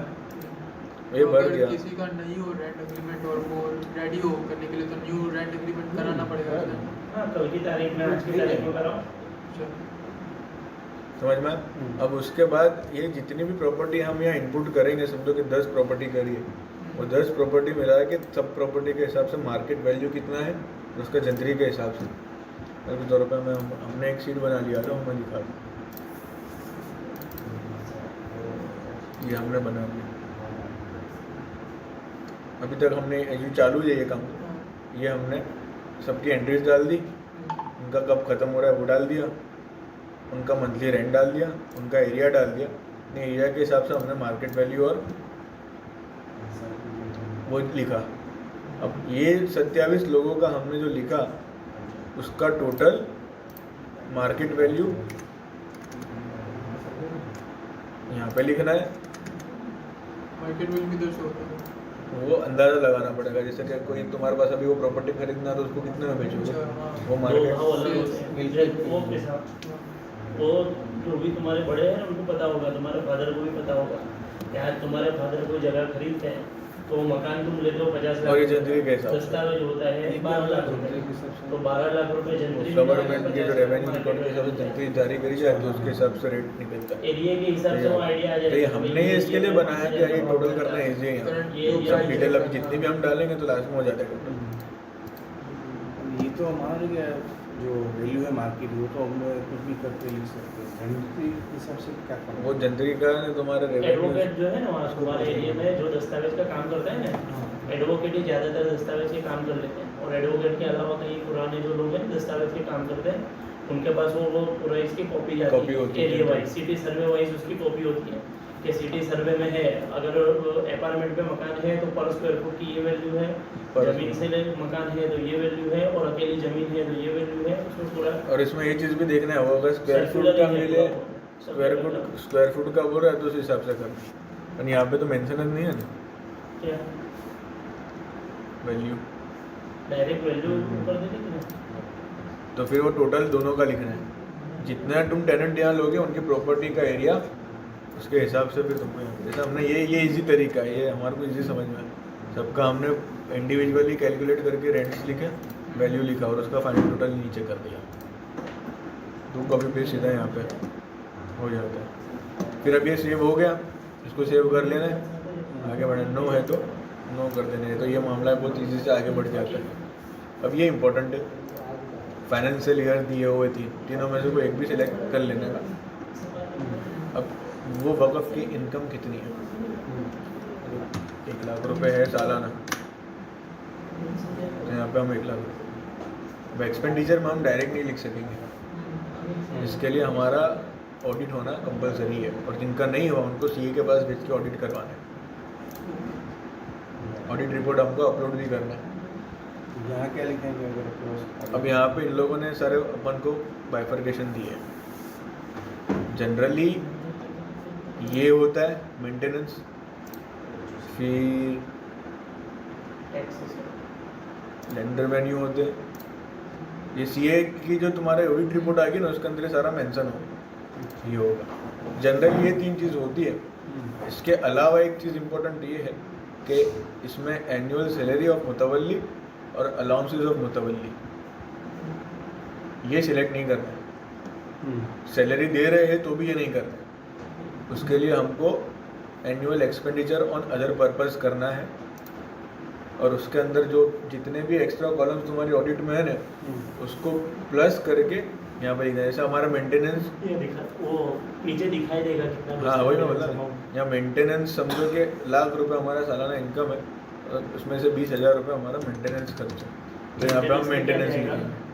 ये तो भर अगर दिया। किसी का नहीं हो रेंट एग्रीमेंट और वो रेडी हो करने के लिए तो न्यू रेंट एग्रीमेंट कराना पड़ेगा उसमें। हाँ, कल की तारीख में आज की तारीख में कराओ। अच्छा। समझ में आया? अब उसके बाद ये जितनी भी प्रॉपर्टी हम यहाँ इनपुट करेंगे, समझो कि 10 प्रॉपर्टी करिए, वो 10 प्रॉपर्टी मिला के सब प्रॉपर्टी के हिसाब से मार्केट वैल्यू कितना है उसका जंतरी के हिसाब से, अगर तौर पर हमने एक शीट बना लिया था, मैं दिखा दूँ। ये हमने बना लिया, अभी तक हमने जो चालू है ये काम, ये हमने सबकी एंट्रीज डाल दी, उनका कब ख़त्म हो रहा है वो डाल दिया, उनका मंथली रेंट डाल दिया, उनका एरिया डाल दिया। अपने एरिया के हिसाब से हमने मार्केट वैल्यू और वो लिखा। अब ये 27 लोगों का हमने जो लिखा उसका टोटल मार्केट वैल्यू यहाँ पे लिखना है। मार्केट वैल्यू किधर से होता है? वो अंदाज़ा लगाना पड़ेगा, जैसे कि कोई तुम्हारे पास अभी वो प्रॉपर्टी खरीदना तो उसको कितने में बेचोगे, अच्छा, हाँ। वो दो मार्केट भाव अलग होते हैं, वो के साथ वो जो भी तुम्हारे बड़े हैं उनको पता होगा, तुम्हारे फादर को भी पता होगा कि आज तुम्हारे फादर कोई जगह खरीदते हैं तो मकान तुम लेते हो 50 लाख, और ये जंतरी के हिसाब से दस्तावेज होता है 12 लाख रुपए, तो 12 लाख रुपए जंतरी गवर्नमेंट की जो रेवेन्यू रिकॉर्ड के हिसाब से जंतरी जारी करी जाए तो उसके हिसाब से रेट निकलता है। एरिया के हिसाब से वो आइडिया आ तो ये जाएगा। हमने ही इसके लिए बनाया कि ये टोटल करना ईजी है यहाँ, सब डिटेल अभी जितनी भी हम डालेंगे तो लास्ट में हो जाता है टोटल। ये तो हमारा क्या जो वैल्यू है मार्केट वो तो हम कुछ भी करके लिख सकते हैं, जंतरी के हिसाब से क्या करना वो जंतरी का है तुम्हारा रेवेन्यू एडवोकेट जो है ना वहाँ हमारे एरिया में जो दस्तावेज का काम करता है ना, एडवोकेट ही ज़्यादातर दस्तावेज के काम कर लेते हैं। और एडवोकेट के अलावा तो ये पुराने जो लोग हैं दस्तावेज के काम करते हैं, उनके पास वो पूरा इसकी कॉपी कॉपी जाती होती है है। Area wise, city survey wise उसकी कॉपी होती है कि सिटी सर्वे में है, अगर अपार्टमेंट में मकान है तो पर स्क्वायर फुट की ये वैल्यू है, जमीन से मकान है तो ये वैल्यू है, और अकेली जमीन है तो ये वैल्यू है, उसमें पूरा। और इसमें ये चीज़ भी देखना है, वो अगर स्क्वायर फुट का मिले स्क्वायर फुट का बोल रहा है तो उस हिसाब से करना। और यहाँ पे तो मेंशन नहीं है ना क्या वैल्यू, डायरेक्ट वैल्यू कर देते कि तो फिर वो टोटल दोनों का लिखना है। जितना तुम टेनेंट यहाँ लोगे उनकी प्रॉपर्टी का एरिया उसके हिसाब से फिर तुमको जैसे हमने ये इजी तरीका है, ये हमारे को इजी समझ में है। सबका हमने इंडिविजुअली कैलकुलेट करके रेंट्स लिखे, वैल्यू लिखा और उसका फाइनल टोटल नीचे कर दिया, तो कॉपी पेस्ट सीधा यहाँ पे हो जाता है। फिर अब ये सेव हो गया, इसको सेव कर लेना है, आगे बढ़ना। नो है तो नो कर देना है, तो ये मामला बहुत ईजी से आगे बढ़ जाता है। अब ये इंपॉर्टेंट है, फाइनेंशियल ईयर दिए हुए तीनों में से कोई एक भी सिलेक्ट कर लेने का। अब वो वक़्फ़ की इनकम कितनी है, 1 लाख रुपए है सालाना, तो यहाँ पे हम 1 लाख रुपये। अब एक्सपेंडिचर में हम डायरेक्ट नहीं लिख सकेंगे, इसके लिए हमारा ऑडिट होना कंपलसरी है, और जिनका नहीं हुआ उनको सीए के पास भेज के ऑडिट करवाना है। ऑडिट रिपोर्ट हमको अपलोड भी करना है। यहाँ क्या लिखेंगे अगर अब यहाँ पे इन लोगों ने सारे अपन को बाइफर्केशन दी है। जनरली ये होता है मेंटेनेंस, फिर लैंड रेवेन्यू होते हैं। ये सीए की जो तुम्हारे ऑडिट रिपोर्ट आएगी ना उसके अंदर ये सारा मेंशन हो, ये होगा। जनरली ये 3 चीज़ होती है। इसके अलावा एक चीज़ इम्पोर्टेंट ये है कि इसमें एनुअल सैलरी ऑफ मुतवल्ली और अलाउंसेस ऑफ मुतवल्ली ये सिलेक्ट नहीं करना है। सैलरी दे रहे हैं तो भी ये नहीं करना है, उसके लिए हमको annual expenditure on other purpose करना है, और उसके अंदर जो जितने भी एक्स्ट्रा कॉलम्स तुम्हारी ऑडिट में है ना उसको प्लस करके यहाँ पर लिखना है। जैसे हमारा मेंटेनेंस ये दिखा वो नीचे दिखाई देगा कितना। हाँ वही मैं बोला, यहाँ मेंटेनेंस समझो कि 1 लाख रुपए हमारा सालाना इनकम है, और उसमें से 20,000 रुपये हमारा मेंटेनेंस खर्च है, तो यहाँ पे हम मेंटेनेंस लिखेंगे।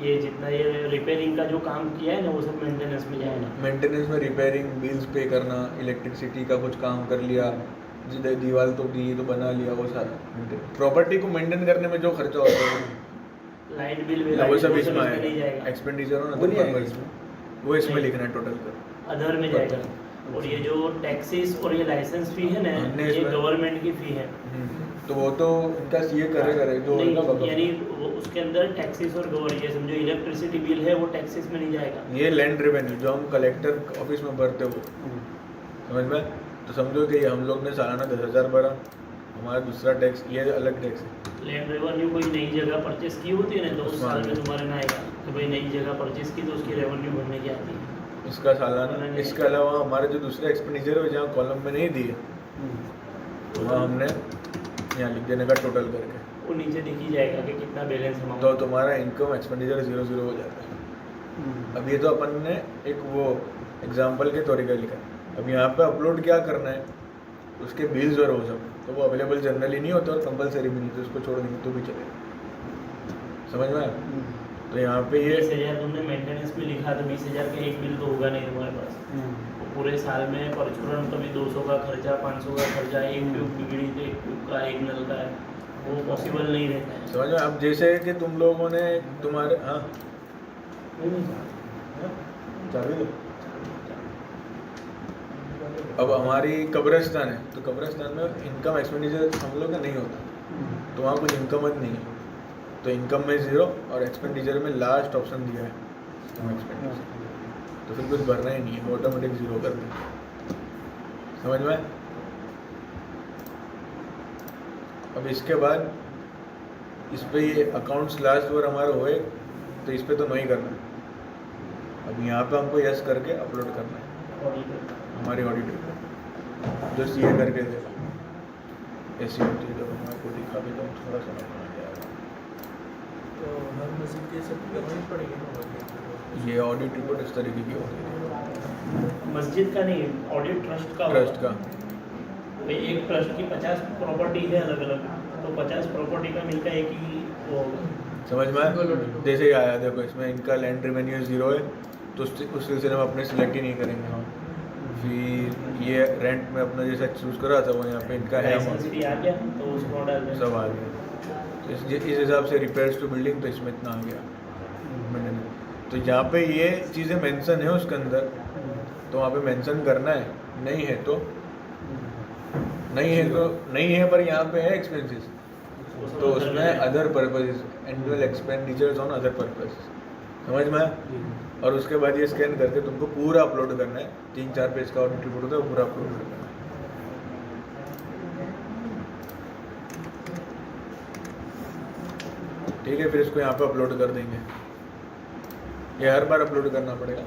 ये जितना ये रिपेयरिंग का जो काम किया है ना वो सब मेंटेनेंस में जाएगा। मेंटेनेंस में रिपेयरिंग, बिल्स पे करना, इलेक्ट्रिसिटी का कुछ काम कर लिया, जिधर दीवार तो दी तो बना लिया, वो सारा प्रॉपर्टी को मेंटेन करने में जो खर्चा होता है लाइट बिल वो सब इसमें नहीं आएगा। जाएगा, एक्सपेंडिचर और वो नहीं अदर आएगा पर्पस में, वो इसमें लिखना है टोटल कर। अदर में जाएगा। और ये जो टैक्सेस और ये लाइसेंस फी है ना, हमने ये इसमें- गवर्नमेंट की फी है। तो वो तो उनका सीए करे जो नहीं, होगा बगल। यानी वो उसके अंदर टैक्सेस और गवर्नमेंट, ये समझो इलेक्ट्रिसिटी बिल है वो टैक्सेस में नहीं जाएगा। ये लैंड रेवेन्यू जो हम कलेक्टर ऑफिस में भरते हो, समझ में, तो समझो कि हम लोग ने सालाना 10,000 भरा, हमारा दूसरा टैक्स ये अलग टैक्स है। लैंड रेवेन्यू कोई नई जगह परचेस की होती है ना तो उस उसमें साल में आएगा। तुम्हारे ना आएगा तो भाई नई जगह परचेस की तो उसकी रेवेन्यू भरने की आती है। इसका सालाना, इसके अलावा हमारे जो दूसरे एक्सपेंडिचर है जहाँ कॉलम में नहीं दिए तो वहाँ हमने यहाँ लिख देने का टोटल करके, वो नीचे दिख ही जाएगा कि कितना बैलेंस अमाउंट। तो तुम्हारा इनकम एक्सपेंडिचर 0 हो जाता है। अब ये तो अपन ने एक वो एग्जाम्पल के तरीके लिखा। अब यहाँ पे अपलोड क्या करना है, उसके बिल्स और वो सब, तो वो अवेलेबल जनरली नहीं होते और कंपलसरी भी नहीं, तो उसको छोड़ देंगे तो भी चलेगा। समझ में आया? तो यहाँ पे ये 20,000 तुमने मेंटेनेंस में लिखा तो 20,000 का एक बिल तो होगा नहीं तुम्हारे पास। तो पूरे साल में परचूरन कभी 200 का खर्चा, 500 का खर्चा, एक ट्यूब बिगड़ी तो एक ट्यूब का, एक नल का है, वो पॉसिबल नहीं रहता है। समझ में? अब जैसे कि तुम लोगों ने तुम्हारे चाबी दो। अब हमारी कब्रिस्तान है, तो कब्रिस्तान में इनकम एक्सपेंडिचर हम लोग का नहीं होता, तो वहाँ कुछ इनकम नहीं है, तो इनकम में 0 और एक्सपेंडिचर में लास्ट ऑप्शन दिया है एक्सपेंडिचर। तो फिर कुछ भरना ही नहीं है, ऑटोमेटिक जीरो कर दें। समझ में? अब इसके बाद इस पे ये अकाउंट्स लास्ट बार हमारा होए तो इस पे तो नहीं करना है। अब यहाँ पे हमको यस करके अपलोड करना है हमारी ऑडिटर को, जो सीए करके देगा। ऐसी होती है, जब हम आपको दिखा देता हूँ थोड़ा समझ में आ जाएगा। तो हर मस्जिद के सब करनी पड़ेगी ना? ये ऑडिट रिपोर्ट इस तरीके की होती है, मस्जिद का नहीं, ऑडिट ट्रस्ट का ट्रस्ट का। भाई एक ट्रस्ट की 50 प्रॉपर्टी है अलग अलग, तो 50 प्रॉपर्टी का मिलकर एक ही वो होगा। समझ में आया? जैसे ही आया देखो, इसमें इनका लैंड रेवेन्यू 0 है, तो उस सिलसिले में अपने सिलेक्ट ही नहीं करेंगे हम। फिर ये रेंट में अपना जैसा चूज़ करा था वो यहाँ पे इनका है, लाइसेंस भी आ गया तो उसको डाल दें। सब आ गया। तो इस हिसाब से रिपेयर्स टू बिल्डिंग तो इसमें इतना आ गया मैंने। तो यहाँ पे ये चीज़ें मेंशन है उसके अंदर, तो वहाँ पे मेंशन करना है। नहीं है तो नहीं है, पर यहाँ पे है एक्सपेंसेस, तो उसमें other purposes, annual expenditures on other purpose. समझ में आया? और उसके बाद ये स्कैन करके तुमको पूरा अपलोड करना है। 3-4 पेज का ऑडिट रिपोर्ट होता है, वो पूरा अपलोड करना है। ठीक है, फिर इसको यहाँ पे अपलोड कर देंगे। ये हर बार अपलोड करना पड़ेगा।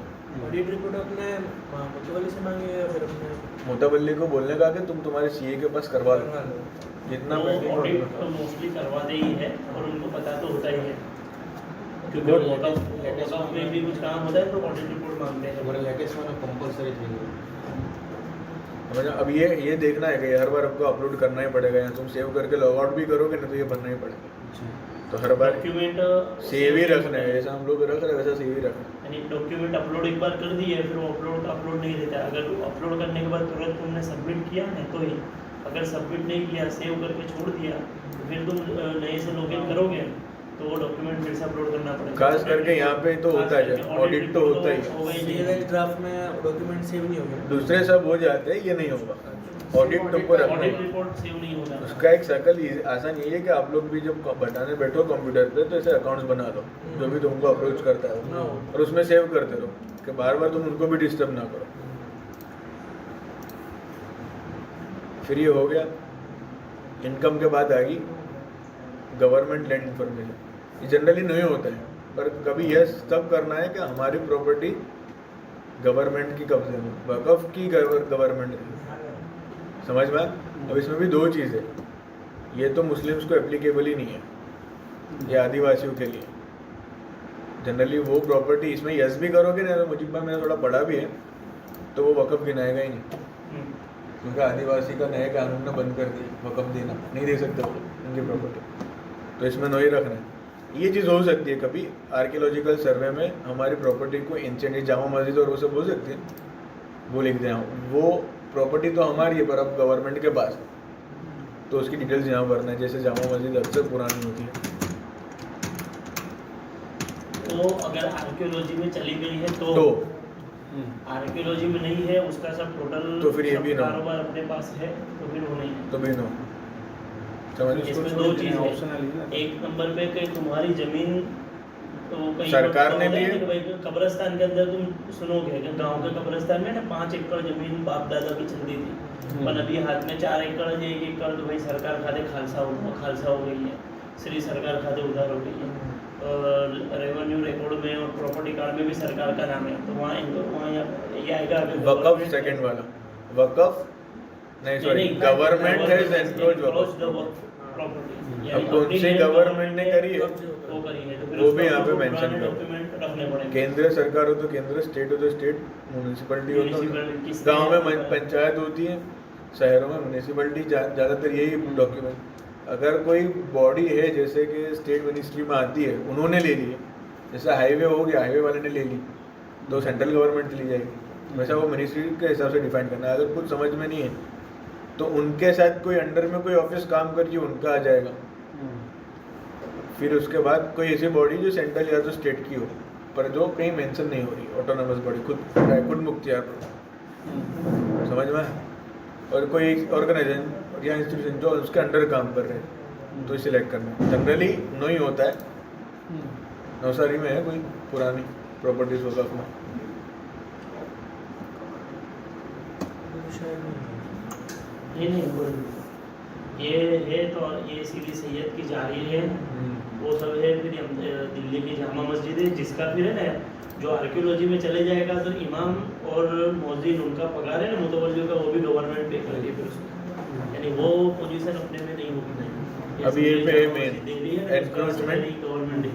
ऑडिट रिपोर्ट अपने मुतवल्ली से मांगे या फिर अपने मुतवल्ली को बोलने का कि तुम तुम्हारे सीए के पास करवा लो, जितना ऑडिट पेंडिंग तो मोस्टली करवाते ही है और उनको पता तो होता ही है, क्योंकि Good. वॉकआउट में भी कुछ काम होता है तो ऑडिट रिपोर्ट मांगते हैं। हमारे लेटेस्ट वाला कंपलसरी चाहिए। समझ? अब ये देखना है कि हर बार आपको अपलोड करना ही पड़ेगा, या तुम सेव करके लॉग आउट भी करोगे ना तो ये बनना ही पड़ेगा। तो हर बार डॉक्यूमेंट सेव ही रखना है, जैसा हम लोग रख रहे हैं वैसा सेव ही रखना है। यानी डॉक्यूमेंट अपलोड एक बार कर दिए फिर वो अपलोड नहीं देता। अगर अपलोड करने के बाद तुरंत तुमने सबमिट किया है तो ही, अगर सबमिट नहीं किया, सेव करके छोड़ दिया, तो फिर तुम नए से लॉगिन करोगे तो वो डॉक्यूमेंट फिर से अपलोड करना पड़ेगा। खास करके यहाँ पे तो होता है, ऑडिट तो होता ही है। डीएलएल ड्राफ्ट में डॉक्यूमेंट सेव नहीं होंगे। दूसरे सब हो जाते हैं, ये नहीं होगा। ऑडिट तुमको रखना ऑडिट है। रिपोर्ट सेव नहीं होगा। उसका एक सर्कल आसान यही है कि आप लोग भी जब बताने बैठो कंप्यूटर पे तो ऐसे अकाउंट्स बना लो, जो भी तुमको अप्रोच करता है वो, और उसमें सेव करते रहो कि बार बार तुम उनको भी डिस्टर्ब ना करो। फिर ये हो गया। इनकम के बाद आ गई गवर्नमेंट लैंड इंफॉर्मेशन। ये जनरली नहीं होता है, पर कभी यस तब करना है कि हमारी प्रॉपर्टी गवर्नमेंट की कब्जे में, वक़्फ़ की गवर्नमेंट की। समझ में? अब इसमें भी दो चीज़ है, ये तो मुस्लिम्स को एप्लीकेबल ही नहीं है, ये आदिवासियों के लिए। जनरली वो प्रॉपर्टी इसमें यस भी करोगे ना, तो मुझे मैंने थोड़ा पढ़ा भी है, तो वो वक़्फ़ गिनाएगा ही नहीं, क्योंकि आदिवासी का नए कानून ने बंद कर दिया वक़्फ़ देना, नहीं दे सकते वो उनकी प्रॉपर्टी। तो इसमें नहीं रखना है। ये चीज़ हो सकती है कभी आर्कियोलॉजिकल सर्वे में हमारी प्रॉपर्टी को एंशिएंट जामा मस्जिद और वो सब हो सकती है, वो लिख दें, वो प्रॉपर्टी तो हमारी है पर अब गवर्नमेंट के पास है, तो उसकी डिटेल्स यहाँ भरना है। जैसे जामा मस्जिद अक्सर पुरानी होती है, तो अगर आर्कियोलॉजी में चली गई है तो आर्कियोलॉजी में नहीं है, उसका सब टोटल तो फिर ये भी ना। कारोबार अपने पास है तो फिर वो नहीं है। तो भी नो। समझ? इसमें दो चीज़ है, एक नंबर पे कि तुम्हारी जमीन तो कहीं सरकार ने होता है भी- कि भाई कब्रिस्तान के अंदर तुम सुनोगे कि गांव के कब्रिस्तान में ना 5 एकड़ जमीन बाप दादा की चलती थी, पर अभी हाथ में 4 एकड़ 1 एकड़ तो भाई सरकार खाते खालसा हो गई है, श्री सरकार खाते उधार हो गई है। और रेवेन्यू रिकॉर्ड में और प्रॉपर्टी कार्ड में भी सरकार का नाम है, तो वहाँ ये आएगा कि वक़्फ़ सेकंड वाला वक़्फ़ नहीं, sorry, government has encroach Waqf. Property अब कौन सी गवर्नमेंट ने करी है वो करी है, तो फिर वो भी उसका यहाँ पे वो मेंशन पुराने करो। डॉक्यूमेंट रखने पड़ेंगे। केंद्र सरकार हो तो केंद्र, स्टेट हो तो स्टेट, म्यूनिसिपैलिटी हो म्यूनिसिपैलिटी तो गांव में पंचायत होती है, शहरों में म्यूनिसिपैलिटी, ज़्यादातर यही डॉक्यूमेंट। अगर कोई बॉडी है जैसे कि स्टेट मिनिस्ट्री में आती है, उन्होंने ले ली, जैसे हाईवे हो गया, हाईवे वाले ने ले ली तो सेंट्रल गवर्नमेंट ली जाएगी, वैसा वो मिनिस्ट्री के हिसाब से डिफाइन करना है। अगर कुछ समझ में नहीं है तो उनके साथ कोई अंडर में कोई ऑफिस काम कर रही है, उनका आ जाएगा। फिर उसके बाद कोई ऐसी बॉडी जो सेंट्रल या तो स्टेट की हो, पर जो कहीं मेंशन नहीं हो रही, ऑटोनोमस बॉडी, खुद मुख्तियार। समझ में? और कोई एक ऑर्गेनाइजेशन या इंस्टीट्यूशन जो उसके अंडर काम कर रहे हैं, तो सिलेक्ट करना है। जनरली नहीं होता है। नवसारी में है कोई पुरानी प्रॉपर्टीज वगैरह में, शायद नहीं। नहीं वो ये है तो ये सीधी सैयद की जारी है, वो सब है। फिर दिल्ली की जामा मस्जिद है, जिसका फिर है ना जो आर्कियोलॉजी में चले जाएगा तो इमाम और मौजिन उनका पगार है ना मुतवल्ली का, वो भी गवर्नमेंट पे कर रही है फिर उसको, यानी वो पोजीशन अपने में नहीं होगी नहीं। अभी ये पे मेन एनक्रोचमेंट गवर्नमेंट है,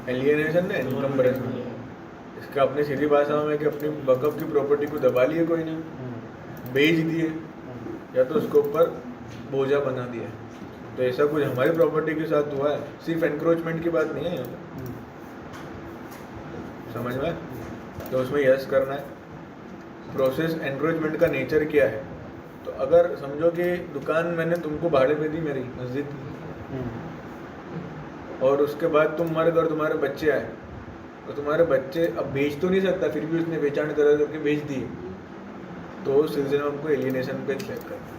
एलियनेशन ने इनकम्बरेंस में इसका अपनी सीधी भाषा में कि अपनी वक़्फ़ की प्रॉपर्टी को दबा लिए कोई नहीं, बेच दिए या तो उसके ऊपर बोझा बना दिया। तो ऐसा कुछ हमारी प्रॉपर्टी के साथ हुआ है, सिर्फ एनक्रोचमेंट की बात नहीं है यहाँ पे, समझ में? तो उसमें यस करना है। प्रोसेस एनक्रोचमेंट का नेचर क्या है? तो अगर समझो कि दुकान मैंने तुमको भाड़े पे दी मेरी मस्जिद की, और उसके बाद तुम्हारे घर तुम्हारे बच्चे आए, तो तुम्हारे बच्चे अब बेच तो नहीं सकता, फिर भी उसने बेचान करा करके बेच दिए, तो उस सिलसिले में हमको एलियनेशन पे चेक करना है,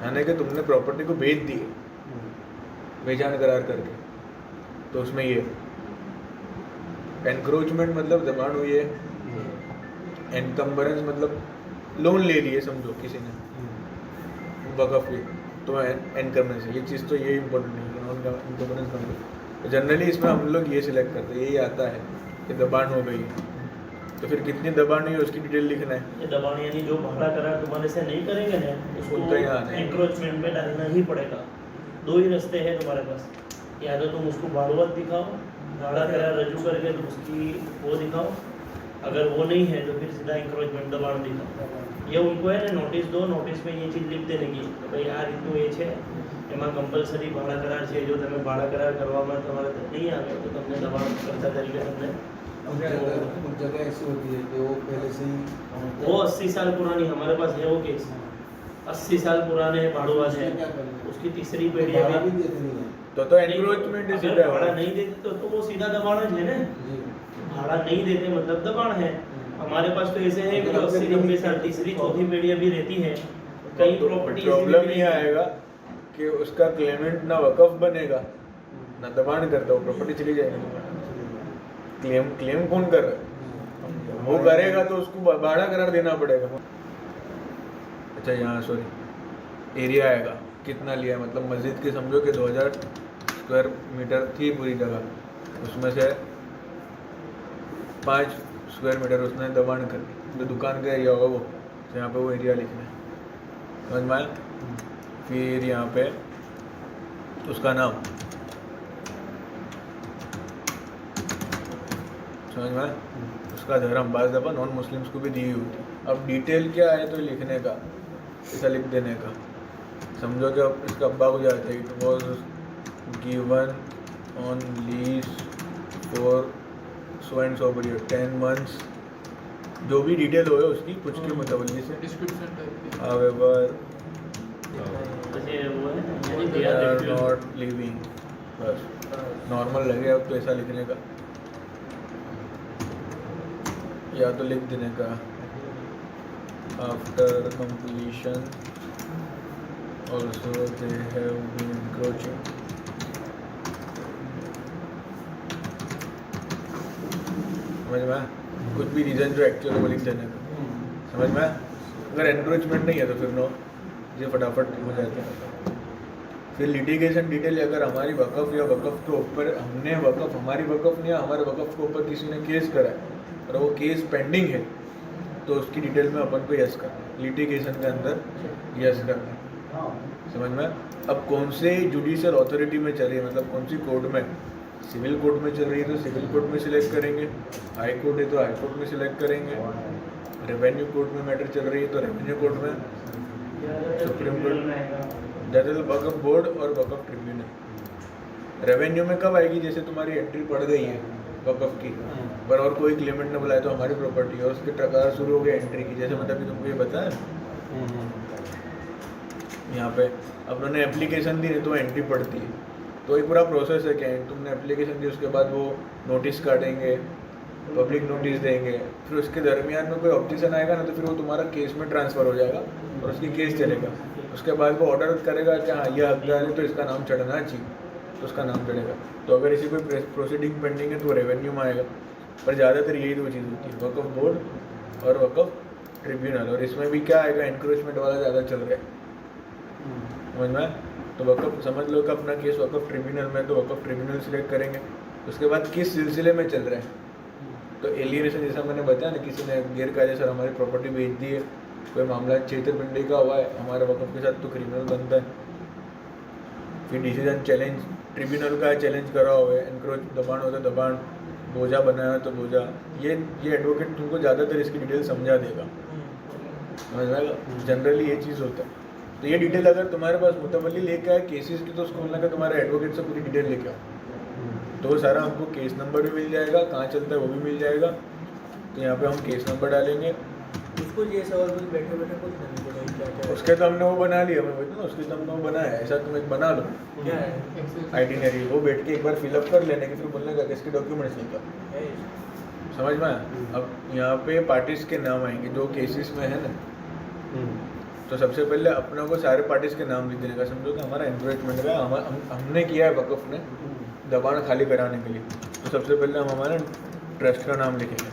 यानी कि तुमने प्रॉपर्टी को बेच दिए बेचान करार करके, तो उसमें ये एनक्रोचमेंट मतलब दबाण हुई है, एनकम्बरेंस मतलब लोन ले लिए समझो किसी ने वक़्फ़ की, तो एनकम्बरेंस है। ये चीज़ तो ये इम्पोर्टेंट नहीं है, एनकम्बरेंस मतलब जनरली इसमें हम लोग ये सिलेक्ट करते हैं, यही आता है कि दबाण हो गई, तो फिर कितनी दबाण हुई उसकी डिटेल लिखना है। ये दबाण यानी जो भाड़ा करार तुम्हारे से नहीं करेंगे ना उसको तो यहाँ आना है। एनक्रोचमेंट में डालना ही पड़ेगा। दो ही रास्ते हैं तुम्हारे पास, या तो तुम उसको भाड़ुआत दिखाओ, भाड़ा करार रजू करके तुम उसकी वो दिखाओ, अगर वो नहीं है तो फिर सीधा इंक्रोचमेंट दबाण दिखाओ। ये उनको है ना नोटिस दो, नोटिस में ये चीज़ लिख देने की भाई आ રીતનું એ છે, એમાં કમ્પલસરી ભાડા કરાર છે, જો તમે ભાડા કરાર કરવામાં તમારે નહીં આવે તો તમને દબાણ કરતા તરીકે તમને कुछ जगह ऐसी होती है कि वो पहले से ही वो 80 साल पुरानी हमारे पास है वो केस, 80 साल पुराने भाड़ुआत है, क्या करें? उसकी तीसरी पीढ़ी भाड़ा अभी भी देते नहीं है तो एनक्रोचमेंट ही अगर सीधा भाड़ा है। नहीं देते तो वो सीधा दबाण ज है ना, जी। भाड़ा नहीं देते मतलब दबाण है। हमारे पास तो ऐसे है कि 80-90 साल तीसरी चौथी पीढ़ी अभी रहती है, कई प्रॉपर्टी प्रॉब्लम ये आएगा कि उसका क्लेमेंट ना वक़्फ़ बनेगा ना दबाण करता, वो प्रॉपर्टी चली जाएगी। क्लेम कौन कर रहा है? वो करेगा तो उसको भाड़ा करार देना पड़ेगा। अच्छा यहाँ सॉरी एरिया आएगा कितना लिया, मतलब मस्जिद की समझो कि 2000 स्क्वायर मीटर थी पूरी जगह, उसमें से 5 स्क्वायर मीटर उसने दबाण कर दी, जो दुकान का एरिया होगा वो, तो यहाँ पे वो एरिया लिखना है, समझ में आया? फिर यहाँ पे उसका नाम समझ में आया? उसका धर्म, बाज़ दफ़ा नॉन मुस्लिम्स को भी दी हुई होती। अब डिटेल क्या है तो लिखने का, ऐसा लिख देने का, समझो कि अब इसका अब्बा को जाते हैं तो was given on lease for so and so period 10 months, जो भी डिटेल हो उसकी कुछ के मुतवल्ली से डिस्क्रिप्शन टाइप हावेवर जैसे वो है ना, यानी they they are are different। Not living, बस नॉर्मल लगे अब तो ऐसा लिखने का, या तो लिख देने का after completion also they have been encroaching. समझ में आया? कुछ भी रीज़न जो एक्चुअल वो लिख देने का, समझ में आया? अगर एनक्रोचमेंट नहीं है तो फिर नो, ये फटाफट हो जाते हैं। फिर लिटिगेशन डिटेल, अगर हमारी वक़्फ़ या वक़्फ़ के ऊपर हमने वक़्फ़ हमारी वक़्फ़ नहीं, हमारे वक़्फ़ के ऊपर किसी ने केस करा है और वो केस पेंडिंग है, तो उसकी डिटेल में अपन को यस करना है, लिटिगेशन के अंदर यस करना है, समझ में? अब कौन से जुडिशियल अथॉरिटी में चल रही है, मतलब कौन सी कोर्ट में, सिविल कोर्ट में चल रही है तो सिविल कोर्ट में सिलेक्ट करेंगे, हाई कोर्ट है तो हाई कोर्ट में सिलेक्ट करेंगे, रेवेन्यू कोर्ट में मैटर चल रही है तो रेवेन्यू कोर्ट में, supreme court, that is Waqf board और वक़्फ़ ट्रिब्यूनल। रेवेन्यू में कब आएगी, जैसे तुम्हारी एंट्री पड़ गई है वक़्फ़ की पर और कोई क्लेमेंट ने बुलाया तो हमारी प्रॉपर्टी है, उसके प्रकार शुरू हो गया एंट्री की, जैसे मतलब कि तुमको ये बताया यहाँ पे अब उन्होंने एप्लीकेशन दी तो एंट्री पड़ती है, तो ये पूरा प्रोसेस है क्या, तुमने एप्लीकेशन दी उसके बाद वो नोटिस काटेंगे, पब्लिक नोटिस देंगे, फिर उसके दरमियान में कोई ऑब्जेक्शन आएगा ना तो फिर वो तुम्हारा केस में ट्रांसफ़र हो जाएगा और उसकी केस चलेगा, उसके बाद वो ऑर्डर करेगा कि हाँ ये हकदार है तो इसका नाम चढ़ना चाहिए, तो उसका नाम चढ़ेगा। तो अगर इसी कोई प्रोसीडिंग पेंडिंग है तो रेवेन्यू में आएगा, पर ज़्यादातर यही दो चीज़ होती है, वक़्फ़ बोर्ड और वक़्फ़ ट्रिब्यूनल, और इसमें भी क्या आएगा, एनक्रोचमेंट वाला ज़्यादा चल रहा है, समझ में आया? तो वक़्फ़ समझ लो कि अपना केस वक़्फ़ ट्रिब्यूनल में, तो वक़्फ़ ट्रिब्यूनल सिलेक्ट करेंगे। उसके बाद किस सिलसिले में चल रहा है, तो एलियनेशन जैसा मैंने बताया ना, किसी ने गैर कायदेसर हमारी प्रॉपर्टी बेच दी है, कोई मामला छेतरपिंडी का हुआ है हमारे वक़्फ़ के साथ, तो क्रिमिनल बनता है। फिर डिसीजन चैलेंज ट्रिब्यूनल का चैलेंज करा हुआ है, एनक्रोच दबाण होता है दबाण, बोझा बनाया तो बोझा, ये एडवोकेट तुमको ज़्यादातर इसकी डिटेल समझा देगा, समझ में आएगा? जनरली ये चीज़ होता है। तो ये डिटेल अगर तुम्हारे पास मुतवल्ली लेके आए केसेस की, तो उसको बोलना का तुम्हारे एडवोकेट से पूरी डिटेल लेके आओ, तो वो सारा हमको केस नंबर भी मिल जाएगा, कहाँ चलता है वो भी मिल जाएगा। तो यहाँ पे हम केस नंबर डालेंगे, उसको ये सवाल कुछ बैठे बैठे कुछ नहीं पड़ेगा क्या क्या उसके तो हमने वो बना लिया, मैं बोलता ना उसके तो हमने वो बनाया है, ऐसा तुम एक बना लो क्या है आइटिनरी, वो बैठ के एक बार फिलअप कर लेने के, फिर बोलने का किसके डॉक्यूमेंट्स लेकर, है? समझ में आया? अब यहाँ पे पार्टीज के नाम आएंगे जो केसेस में है ना, तो सबसे पहले अपने को सारे पार्टीज के नाम लिख देने का, समझो कि हमारा एनक्रोचमेंट का हमने किया है वक़्फ़ ने दबाण खाली कराने के लिए, तो सबसे पहले हम हमारे ट्रस्ट का नाम लिखेंगे।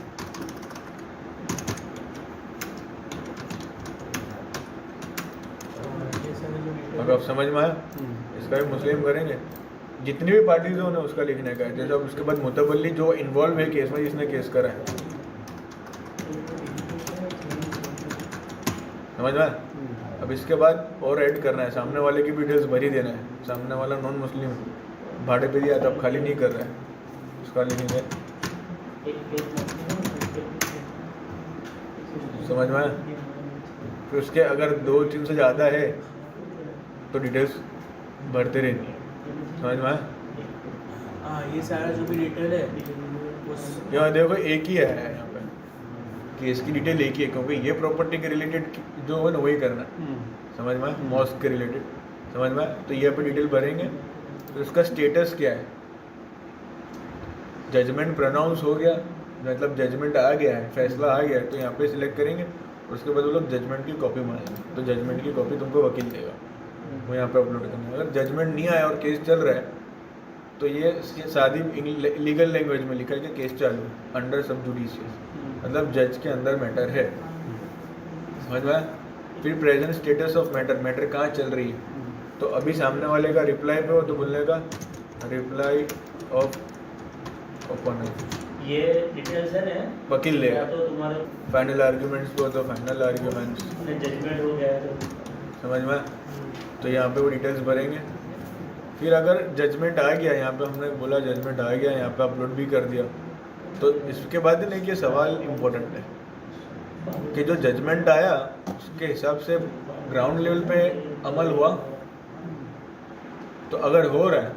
ये सारे जो डिटेल अगर आप समझ में आया, इसका भी मुस्लिम करेंगे, जितनी भी पार्टीज हो ना उसका लिखने का है। जैसे अब उसके बाद मुतवल्ली जो इन्वॉल्व है केस में, जिसने केस करा है, समझ में आया? अब इसके बाद और ऐड करना है, सामने वाले की भी डिटेल्स भर ही देना है, सामने वाला नॉन मुस्लिम भाड़े पे दिया तब खाली नहीं कर रहा है, उसका लिखेंगे, समझ में आया? फिर उसके अगर 2-3 से ज़्यादा है तो डिटेल्स भरते रहनी है, समझ में आया? हाँ ये सारा जो भी डिटेल है उस यहाँ देखो एक ही है यहाँ पे, केस की डिटेल एक ही है, क्योंकि ये प्रॉपर्टी के रिलेटेड जो है ना वही करना है, समझ में आया? मॉस्क के रिलेटेड, समझ में आया? तो ये पे डिटेल भरेंगे, तो उसका स्टेटस क्या है, जजमेंट प्रोनाउंस हो गया, मतलब जजमेंट आ गया है, फैसला आ गया है, तो यहाँ पे सिलेक्ट करेंगे, और उसके बाद वो लोग जजमेंट की कॉपी मांगेंगे, तो जजमेंट की कॉपी तुमको वकील देगा, वो यहाँ पे अपलोड करना है। अगर जजमेंट नहीं आया और केस चल रहा है, तो ये सादी लीगल लैंग्वेज में लिखा है कि केस चालू अंडर सब जुडिशियस, मतलब जज के अंदर मैटर है, समझ में आया? फिर present status of matter, matter कहाँ चल रही है, तो अभी सामने वाले का रिप्लाई पे हो तो बोलने का रिप्लाई ऑफ ओपोनेंट, ये डिटेल्स है ना, वकील लेगा। या तो तुम्हारे फाइनल आर्ग्यूमेंट्स पे हो तो फाइनल आर्ग्यूमेंट्स, जजमेंट हो गया है तो समझ में? तो यहाँ पे वो डिटेल्स भरेंगे। फिर अगर जजमेंट आ गया, यहाँ पे हमने बोला जजमेंट आ गया, यहाँ पे अपलोड भी कर दिया, तो इसके बाद नहीं कि सवाल इम्पोर्टेंट है कि जो जजमेंट आया उसके हिसाब से ग्राउंड लेवल पे अमल हुआ, तो अगर हो रहा है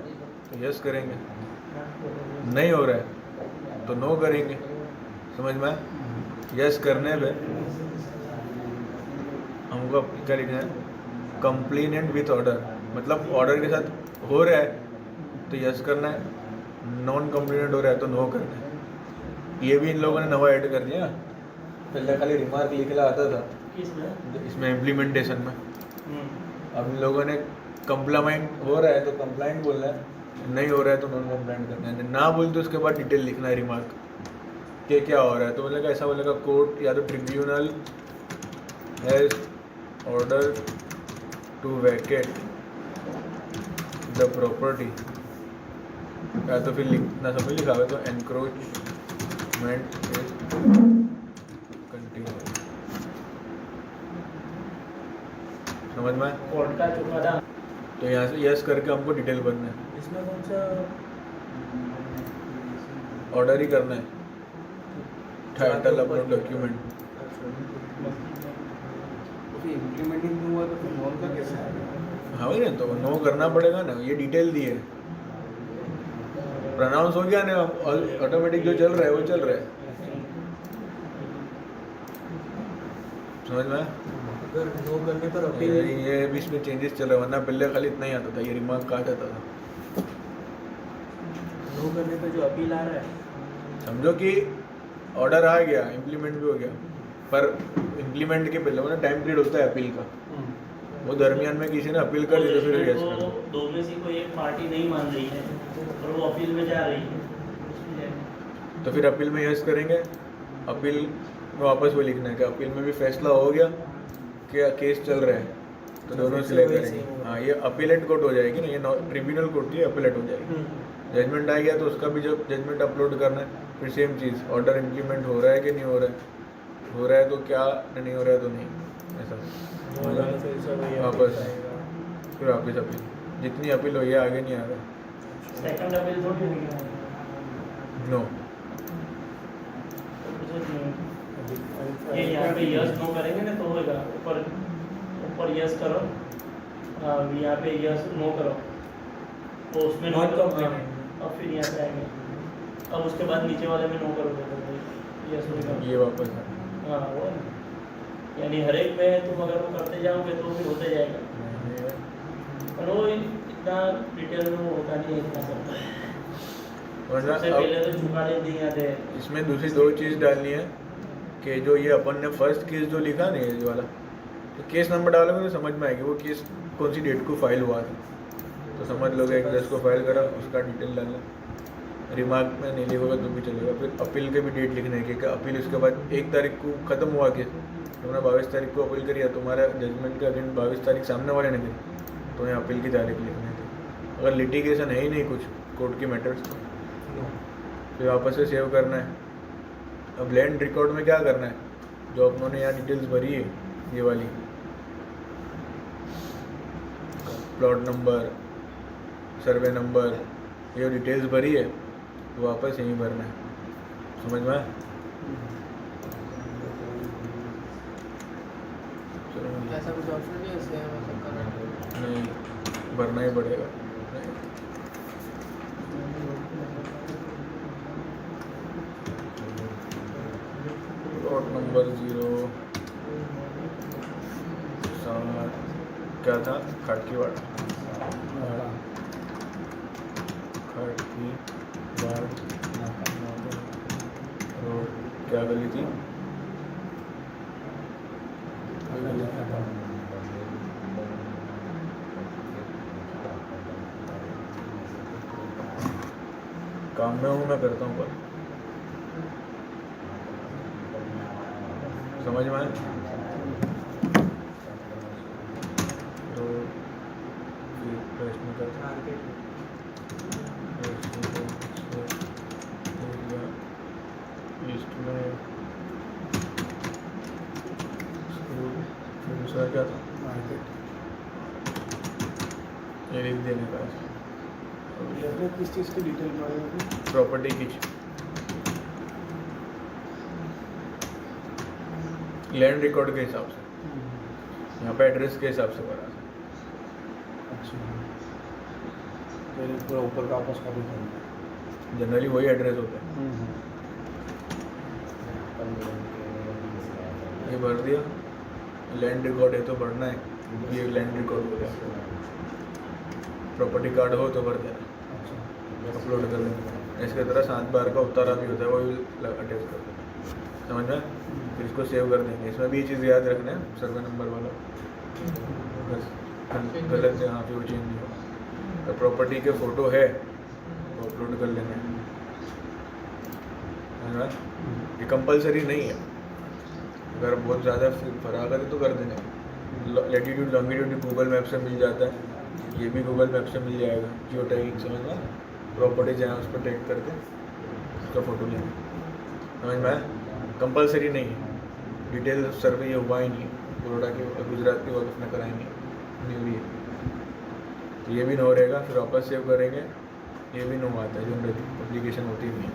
तो यस करेंगे, नहीं हो रहा है तो नो करेंगे, समझ में? यस करने पे हमको क्या लिखना है, कंप्लेनेंट विथ ऑर्डर, मतलब ऑर्डर के साथ हो रहा है तो यस करना है, नॉन कंप्लेनेंट हो रहा है तो नो करना है। ये भी इन लोगों ने नवा ऐड कर दिया, पहले खाली रिमार्क लिखना आता था किसमें इसमें इम्प्लीमेंटेशन में, अब इन लोगों ने कंप्लाइंट हो रहा है तो कंप्लाइंट बोलना है, नहीं हो रहा है तो नॉन कंप्लाइंट करना है, ना बोल तो उसके बाद डिटेल लिखना है रिमार्क कि क्या हो रहा है, तो बोलेगा ऐसा, बोलेगा कोर्ट या तो tribunal has order to vacate the property, या तो फिर लिखना सब लिखा हुआ तो एनक्रोचमेंट इज कंटिन्यू, समझ में? कोर्ट का चुकादा तो यहाँ से यस करके हमको डिटेल भरना है, इसमें कौन सा ऑर्डर ही करना है, टाइटल अपलोड डॉक्यूमेंट, इम्प्लीमेंटिंग नहीं हुआ तो फिर नॉन का कैसे आएगा? हाँ वही ना, तो नो करना पड़ेगा ना, ये डिटेल दी है, प्रोनाउंस हो गया ना, ऑटोमेटिक जो चल रहा है वो चल रहा है, समझ में? अगर नो करने पर अपील ये भी इसमें चेंजेस चल रहा है, वरना पहले खाली इतना ही आता था, ये रिमार्क कहा जाता था। नो करने पर जो अपील आ रहा है, समझो कि ऑर्डर आ गया, इम्प्लीमेंट भी हो गया, पर इम्प्लीमेंट के पहले वो ना टाइम पीरियड होता है अपील का, वो दरमियान में किसी ने अपील कर दी तो फिर यस करना। दो में से कोई एक पार्टी नहीं मान रही है और वो अपील में जा रही है, उसमें जाएगा। तो फिर अपील में यस करेंगे, अपील में वापस वो लिखना है कि अपील में भी फैसला हो गया कि केस चल रहा है, तो दोनों सिलेक्ट करेंगे। हाँ, ये अपीलेट कोर्ट हो जाएगी ना, ये ट्रिब्यूनल कोर्ट की अपीलेट हो जाएगी। जजमेंट आ गया तो उसका भी जब जजमेंट अपलोड करना है, फिर सेम चीज़, ऑर्डर इम्प्लीमेंट हो रहा है कि नहीं हो रहा है, हो रहा है तो क्या, नहीं हो रहा है तो नहीं, ऐसा वापस फिर वापस अपील, जितनी अपील हुई है आगे नहीं आ रहा। सेकंड अपील थोड़ी होगी नो, ये यहाँ पे यस नो करेंगे ना तो होगा, ऊपर यस करो, यहाँ पे यस नो करो तो उसमें नो Not करो, compliant. और फिर यहाँ पे आएंगे, अब उसके बाद नीचे वाले में नो करोगे तो यस नो करो। ये वापस है। हाँ वो है। यानी हर एक में तुम अगर वो करते जाओगे तो फिर होते जाएगा, पर वो इतना डिटेल में वो होता नहीं है इतना सब। वरना सबसे पहले तो चुकाने दी आते हैं। इसमें दूसरी दो चीज़ डालनी है कि जो ये अपन ने फर्स्ट केस जो लिखा नहीं ये वाला, तो केस नंबर डालोगे तो समझ में आएगी वो केस कौन सी डेट को फाइल हुआ था, तो समझ लोगे 1/10 को फाइल करा, उसका डिटेल डालना। रिमार्क में नहीं लिखोगे तो भी चलेगा। फिर अपील के भी डेट लिखने के कि अपील उसके बाद 1 तारीख को ख़त्म हुआ केस, तुमने 22 तारीख को अपील करी, तुम्हारा जजमेंट का अगेंस्ट 22 तारीख सामने वाले ने करी, तो यहाँ अपील की तारीख लिखनी थी। अगर लिटिगेशन है ही नहीं कुछ कोर्ट की मैटर्स, फिर वापस से सेव करना है। अब लैंड रिकॉर्ड में क्या करना है, जो अपनों ने यहाँ डिटेल्स भरी है ये वाली, प्लॉट नंबर, सर्वे नंबर, ये डिटेल्स भरी है तो वापस यहीं भरना है। समझ में आया? चलो ऐसा कुछ ऑप्शन नहीं है इससे मतलब करना। नहीं, भरना ही पड़ेगा। प्लॉट नंबर 0 क्या था, खाटकीवाड़, रोड, क्या गली थी, काम में हूँ मैं, करता हूँ पर समझ में आए? तो फिर प्रश्न करता ईस्ट में स्कूल, फिर दूसरा क्या था, ये लिख देने का किस चीज़ की डिटेल मांगे? प्रॉपर्टी की, लैंड रिकॉर्ड के हिसाब से, यहाँ पे एड्रेस के हिसाब से भरा। अच्छा, पूरा ऊपर का आपस का भी करना जनरली वही एड्रेस होता है। ये भर दिया, लैंड रिकॉर्ड है तो भरना है, ये लैंड रिकॉर्ड हो गया। प्रॉपर्टी कार्ड हो तो भर देना, अपलोड कर देना। इसके तरह 7 बार का उतारा भी होता है, वही अटैच कर देना। समझ में? फिर इसको सेव कर देंगे। इसमें भी ये चीज़ याद रखना है, सर्वे नंबर वाला बस गलत है, यहाँ पे वो चेंज नहीं होगा। तो प्रॉपर्टी के फ़ोटो है तो अपलोड कर लेना है। समझ में? ये कंपलसरी नहीं है, अगर बहुत ज़्यादा फरा करे तो कर देना। लैटिट्यूड लॉन्गिट्यूड गूगल मैप से मिल जाता है, ये भी गूगल मैप से मिल जाएगा। जियो टैगिंग, समझ में? प्रॉपर्टी जहाँ उस पर टैग करके उसका फ़ोटो लेना। समझ में? कंपलसरी नहीं है। डिटेल सर्वे ये हुआ ही नहीं, बड़ौदा के गुजरात के वक्त ने कराई नहीं हुई है, तो ये भी नो रहेगा। फिर वापस सेव करेंगे, ये भी नो आता है, जनरली एप्लीकेशन होती नहीं है।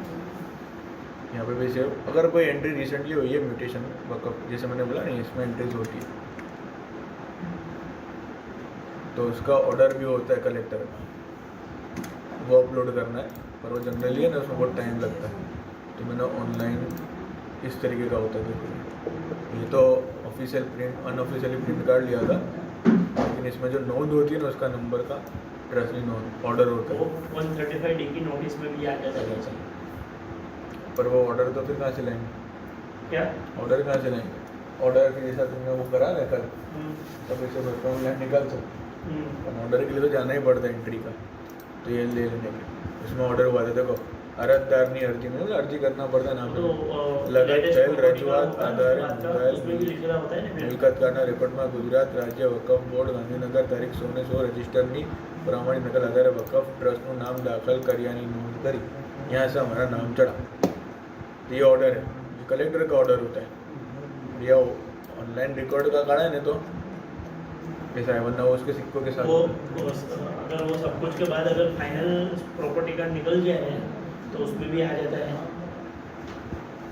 यहाँ पे भी सेव, अगर कोई एंट्री रिसेंटली हुई है म्यूटेशन वर्कअप, जैसे मैंने बोला नहीं, इसमें एंट्रीज होती है तो उसका ऑर्डर भी होता है कलेक्टर का, वो अपलोड करना है, पर वो जनरली है ना उसमें बहुत टाइम लगता है। तो मैंने ऑनलाइन इस तरीके का होता है। देखो ये तो official print, unofficially print card लिया था, लेकिन इसमें जो नोंद होती है ना उसका नंबर का ट्रस्टी नोंद ऑर्डर होता वो है। 135 डी की नोटिस में भी आ जाता है। पर वो ऑर्डर तो फिर कहाँ से लाएंगे? क्या? ऑर्डर कहाँ से लाएंगे? ऑर्डर के जैसा तुमने वो करा ना कल, तब इसे बच्चों ऑनलाइन निकाल सकते, ऑर्डर के लिए तो जाना ही पड़ता है एंट्री का। तो ये ले लेने के, इसमें ऑर्डर हुआ था, देखो અરજદારની અરજી में अर्जी करना पड़ता है ना तो लगत latest થયેલ property રજૂઆત का આધારે उसमें નોંધાયેલ भी लिखेला होता है ना फिर। મિલકતકારના રેકોર્ડમાં ગુજરાત રાજ્ય વકફ બોર્ડ ગાંધીનગર તારીખ 16/16 રજિસ્ટરની પ્રમાણિત નકલ આધારે વકફ ટ્રસ્ટનું નામ દાખલ કર્યાની નોંધ કરી यहाँ से हमारा नाम चढ़ा। तो ये ऑर्डर है, ये कलेक्टर का ऑर्डर होता है। ये ऑनलाइन रिकॉर्ड का काढ़ा है ना तो ऐसा है, वरना वो उसके सिक्कों के साथ वो अगर वो सब कुछ के बाद अगर फाइनल प्रॉपर्टी कार्ड निकल जाए तो उसमें भी आ जाता है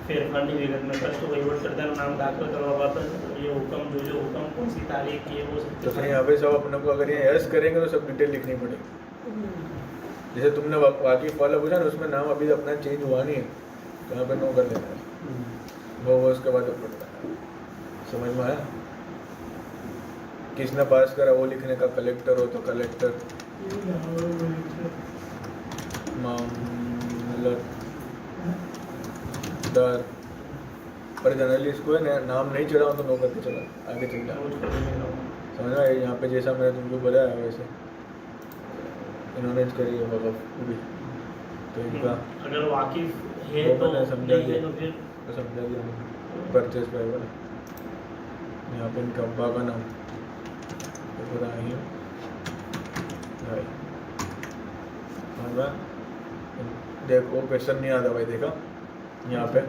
फिर फंड विगत में ट्रस्ट वहीवट करता है, नाम दाखिल करवा वापस ये हुक्म जो हुक्म कौन सी तारीख की है वो सब तो फिर यहाँ पे सब अपने को अगर ये यस करेंगे तो सब डिटेल लिखनी पड़ेगी। जैसे तुमने वाकिफ वाला पूछा ना, उसमें नाम अभी अपना चेंज हुआ नहीं है तो यहाँ पे नो कर देना है, वो उसके बाद अपलोड करना है। समझ में आया? किसने पास करा वो लिखने का, कलेक्टर हो तो कलेक्टर, मामलतदार। पर जनरली इसको है ना नाम नहीं चढ़ा तो नो करके चला आगे चल जाओ। समझ में आया? यहाँ पे जैसा मैंने तुमको बताया वैसे इन्होंने करी है वक़्फ़ भी, तो इनका अगर वाकिफ है वो तो मैंने समझा नहीं है दिया। तो फिर तो समझा दिया परचेज प्राइस है। यहाँ पे इनका अब्बा का नाम तो पूरा ही है भाई। समझ में? देखो क्वेश्चन नहीं आता भाई, देखा यहाँ पे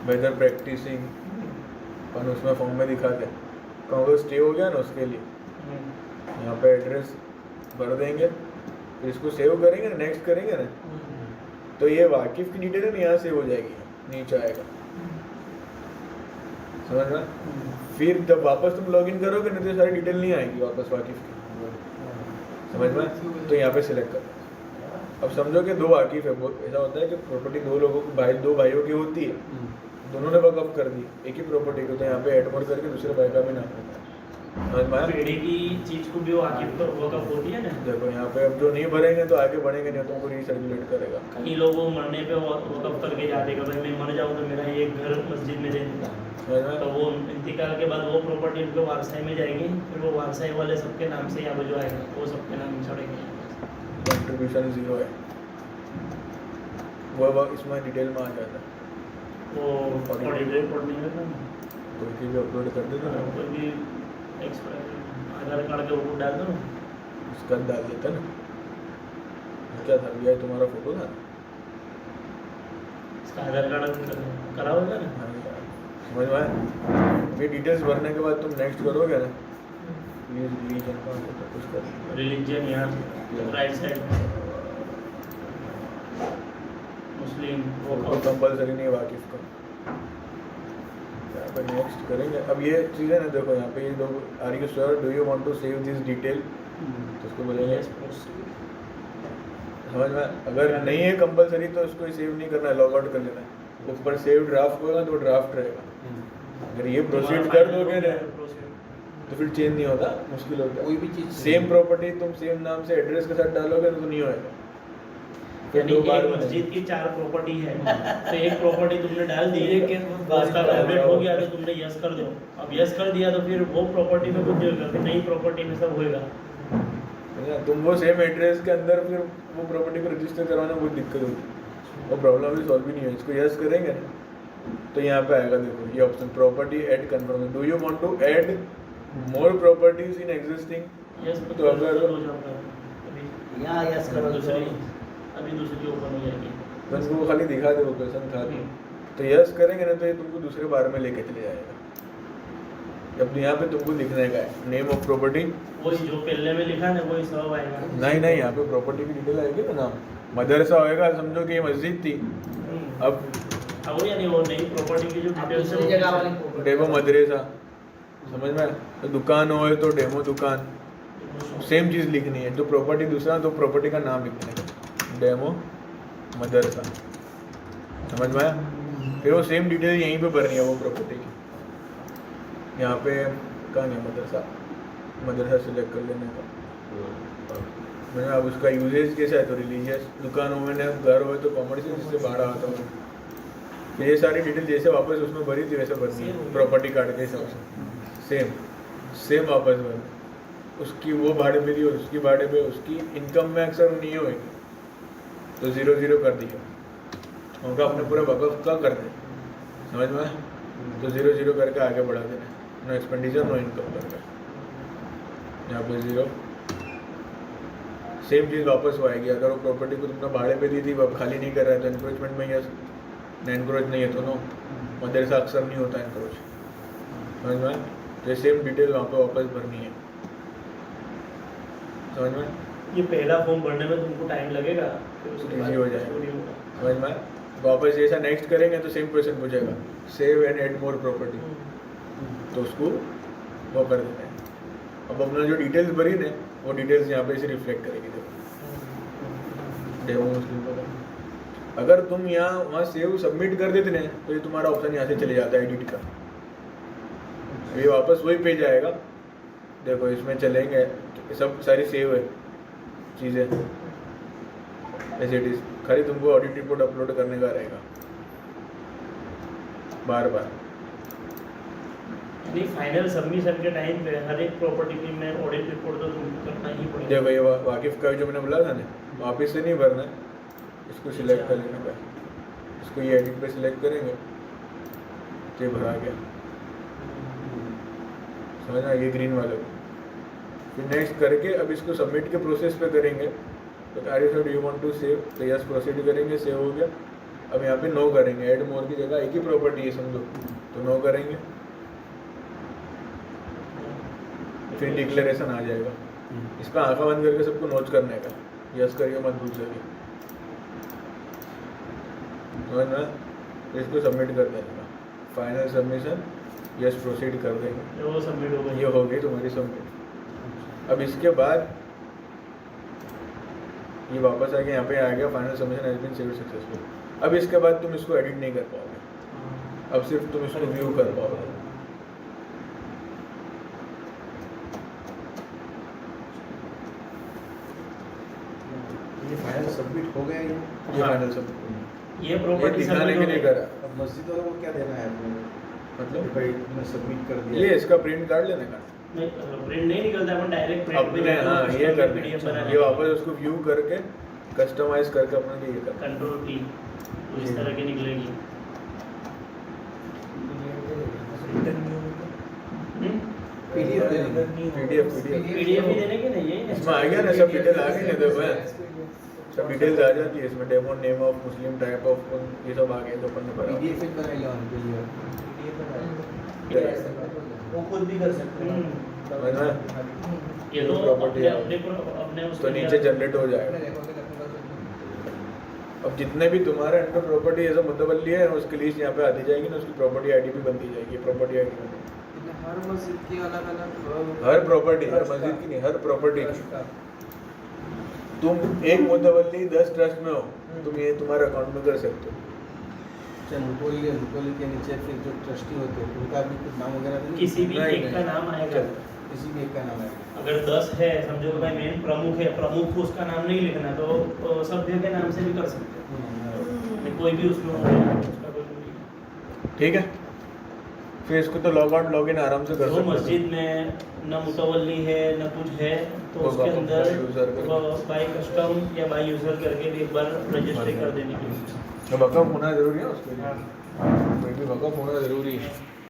वेदर प्रैक्टिसिंग अपन उसमें फॉर्म में दिखाते हैं कहाँ वो स्टे हो गया ना, उसके लिए यहाँ पे एड्रेस भर देंगे, फिर इसको सेव करेंगे ना, नेक्स्ट करेंगे ना, तो ये वाकिफ की डिटेल है ना यहाँ सेव हो जाएगी, नीचे आएगा। समझ में? फिर जब वापस तुम लॉगिन करोगे ना तो ये सारी डिटेल नहीं आएगी वापस वाकिफ की। समझ में? तो यहाँ पे सिलेक्ट करो। अब समझो कि दो वाकिफ है, ऐसा होता है कि प्रॉपर्टी दो लोगों को दो भाइयों की होती है, दोनों ने वक़्फ़ कर दी एक ही प्रॉपर्टी को, तो यहाँ पे एड मोर करके दूसरे भाई का भी नाम होता है। समझ में आया? पेड़ी की चीज को भी वाकिफ पर वक़्फ़ होती है ना। देखो यहाँ पे अब जो नहीं भरेंगे तो आगे बढ़ेंगे नहीं तो उनको रीसर्कुलेट करेगा। कई लोग वो मरने पे वक़्फ़ करके जाते हैं कि भाई मैं मर जाऊँ तो मेरा ये घर मस्जिद में दे देता, समझ में? तो वो इंतकाल के बाद वो प्रॉपर्टी उनके वारसाई में जाएगी, फिर वो वारसाई वाले सबके नाम से यहाँ पे जो आएगा वो सबके नाम चढ़ेंगे। कंट्रीब्यूशन 0 है, वो इसमें डिटेल में आ जाता है। वो ऑडिट रिपोर्ट नहीं करना, कोई की भी अपलोड कर देते ना, कोई भी आधार कार्ड के ऊपर डाल दो ना, उसका डाल देता ना। क्या था भैया, तुम्हारा फोटो था? इसका आधार कार्ड करा होगा ना। समझ में आया? ये डिटेल्स भरने के बाद तुम नेक्स्ट करोगे ना, ये रिलीजन का कुछ कर रिलीजन यहाँ राइट साइड मुस्लिम वो कंपलसरी नहीं है वाकिफ का। यहाँ पर नेक्स्ट करेंगे। अब ये चीज़ें ना देखो यहाँ पे ये लोग are you sure do you want to save this detail, तो उसको बोलेंगे समझ में। अगर नहीं है कंपलसरी तो उसको सेव नहीं करना है, लॉग आउट कर लेना है। ऊपर सेव ड्राफ्ट होगा तो ड्राफ्ट रहेगा। अगर ये प्रोसीड कर दोगे ना तो फिर चेंज नहीं होता, मुश्किल होता है। कोई भी चीज़ सेम प्रॉपर्टी तुम सेम नाम से एड्रेस के साथ डालोगे तो नहीं होएगा। फिर यानी दो बार एक मस्जिद की 4 प्रॉपर्टी है तो एक प्रॉपर्टी तुमने डाल दी, एक उसका अपडेट हो गया तो तुमने यस कर दो। अब यस कर दिया तो फिर वो प्रॉपर्टी में कुछ नहीं होगा, फिर नई प्रॉपर्टी में सब होएगा। तुम वो सेम एड्रेस के अंदर फिर वो प्रॉपर्टी को रजिस्टर करवाने में बहुत दिक्कत होगी, वो प्रॉब्लम भी सॉल्व भी नहीं है। इसको यस करेंगे ना तो यहाँ पे आएगा, देखो ये option property add confirm. Do you want to add more properties in existing? Yes तो अगर हो जाता है यहाँ यस करो अभी दूसरी ओपन हो जाएगी। बस वो खाली दिखा दे, वो क्वेश्चन था तो यस करेंगे ना तो ये तुमको दूसरे बार में लेके चले जाएगा। जब यहाँ पे तुमको लिखने का है नेम ऑफ प्रॉपर्टी, वही जो पहले में लिखा ना वही सब आएगा। नहीं नहीं यहाँ पे प्रॉपर्टी की डिटेल आएगी ना, नाम मदरसा होएगा, समझो कि ये मस्जिद थी। अब वो यानी वो नई प्रॉपर्टी की जो डिटेल्स दूसरी जगह वाली property। डेमो मदरसा, समझ में? तो दुकान हो तो डेमो दुकान, सेम चीज़ लिखनी है। तो प्रॉपर्टी दूसरा तो प्रॉपर्टी का नाम लिखना है, डेमो मदरसा। समझ में आया? फिर वो सेम डिटेल यहीं पे भरनी है वो प्रॉपर्टी की। यहाँ पे कहाँ नहीं मदरसा, मदरसा सिलेक्ट कर लेने का। मैंने अब उसका यूजेज कैसा है तो रिलीजियस, दुकान हो मैंने घर हो तो कॉमर्शियल, जिससे बाहर आता हूँ। ये सारी डिटेल जैसे वापस उसमें भरी थी वैसे भरनी है प्रॉपर्टी कार्ड के हिसाब से। सेम वापस भरनी, उसकी वो भाड़े पे दी और उसकी भाड़े पे, उसकी इनकम में अक्सर नहीं होगी। तो 0-0 कर दिया, उनका अपने पूरे वक़्फ़ का कर दे, समझ में? तो 0-0 करके आगे बढ़ा देना, नो एक्सपेंडिचर नो इनकम करके, यहाँ पे 0। सेम चीज़ वापस वो आएगी। अगर वो प्रॉपर्टी को तुमने भाड़े पे दी थी, वो अब खाली नहीं कर रहा है तो एनक्रोचमेंट में यस, एनक्रोच नहीं है तो नो, मदरसा अक्सर नहीं होता एनक्रोच, समझ में? तो सेम डिटेल वहाँ पे वापस भरनी है, समझ में? ये पहला फॉर्म भरने में तुमको टाइम लगेगा, फिर उसके Easy बाद हो जाएगा। पूरी होगा। समझ में? वापस जैसा नेक्स्ट करेंगे तो सेम क्वेश्चन पूछेगा, save and add more property, तो उसको वो कर देते हैं। अब हमने जो डिटेल्स भरी ने वो डिटेल्स यहाँ पे इसे रिफ्लेक्ट करेगी। देखो डेमो मुस्लिम को अगर तुम यहाँ वहाँ सेव सबमिट कर देते ना तो ये तुम्हारा ऑप्शन यहाँ से चले जाता है एडिट का, ये वापस वही पेज आएगा। देखो इसमें चलेंगे, सब सारी सेव है चीज़ें एज इट इज़, खाली तुमको ऑडिट रिपोर्ट अपलोड करने का रहेगा बार बार। नहीं, फाइनल सबमिशन के टाइम पे हर एक प्रॉपर्टी की में ऑडिट रिपोर्ट तो तुमको करना ही पड़ेगा। देखो ये वाकिफ का जो मैंने बोला था ना, वापस से नहीं भरना है, इसको सिलेक्ट कर लेना है, इसको ये एडिट पे सिलेक्ट करेंगे तो ये भरा गया, समझना? ये ग्रीन वाले को फिर नेक्स्ट करके अब इसको सबमिट के प्रोसेस पे करेंगे। तो are you want to save, तो यस प्रोसीड करेंगे, सेव हो गया। अब यहाँ पे नो करेंगे, ऐड मोर की जगह एक ही प्रॉपर्टी है समझो, तो नो करेंगे, फिर डिक्लेरेशन आ जाएगा। इसका आंखा बंद करके सबको नोट करने का, यस करिए मत भूल जाइए, समझ में? इसको सबमिट कर देने का, फाइनल सबमिशन, यस प्रोसीड कर देंगे, वो सबमिट हो गई। ये हो गई तुम्हारी सबमिट। अब इसके बाद ये वापस आ गया, यहाँ पे आ गया final submission has been saved successful. अब इसके बाद तुम इसको एडिट नहीं कर पाओगे, अब सिर्फ तुम इसको व्यू कर पाओगे। ये फाइनल सबमिट हो गया ये। ये फाइनल सबमिट, ये ये प्रॉपर्टी दिखाने के लिए करा, अब मस्जिद वालों को क्या देना है आपको? मतलब भाई तुमने सबमिट कर दिया। ये इसका प्रिंट कार्ड लेने का नहीं, प्रिंट नहीं निकलता, अपन डायरेक्ट प्रिंट अपने, हाँ ये करना है, ये वापस उसको व्यू करके कस्टमाइज करके अपने लिए ये करना है। कंट्रोल टी इस तरह की निकलेगी। PDF देना। PDF पीडीएफ ही देने की नहीं है इसमें आ गया ना, सब डिटेल आ गई ना, देखो सब डिटेल्स आ जाती है इसमें, demo name of Muslim type of ये सब आ गए जो अपन ने भरा। PDF एक बनाएगा उनके लिए। वो खुद भी कर सकते हैं। है ना? ये तो प्रॉपर्टी अपने अपने तो उसमें नीचे जनरेट हो जाएगा। अब जितने भी तुम्हारे अंडर प्रॉपर्टी ऐसा मुतवल्ली है उसकी लिस्ट यहाँ पे आती जाएगी ना, उसकी प्रॉपर्टी आईडी भी बनती जाएगी, प्रॉपर्टी आईडी में हर मस्जिद की अलग अलग हर प्रॉपर्टी, हर मस्जिद की नहीं, हर प्रॉपर्टी की। तुम एक मुतवल्ली 10 ट्रस्ट में हो, तुम ये तुम्हारे अकाउंट में कर सकते हो। अच्छा, मुतवल्ली के नीचे फिर जो ट्रस्टी होते हैं उनका भी कुछ नाम वगैरह तो नहीं? किसी भी नहीं, एक का नहीं। नाम आएगा। किसी भी एक का नाम है। अगर 10 है, समझो कि भाई मेन प्रमुख है, प्रमुख को उसका नाम नहीं लिखना तो सभ्य के नाम से भी कर सकते हैं, कोई भी उसमें हो गया, उसका कोई नहीं। ठीक है, फिर इसको तो लॉग आउट लॉग इन आराम से कर जो सकते हो। मस्जिद में न मुतवल्ली है न कुछ है तो वो उसके बाकी अंदर यूज़र करके। बाई कस्टम या बाई यूज़र करके भी एक बार रजिस्ट्री कर देने की। तो वक़्फ़ होना ज़रूरी है उसके लिए, कोई भी वक़्फ़ होना ज़रूरी है।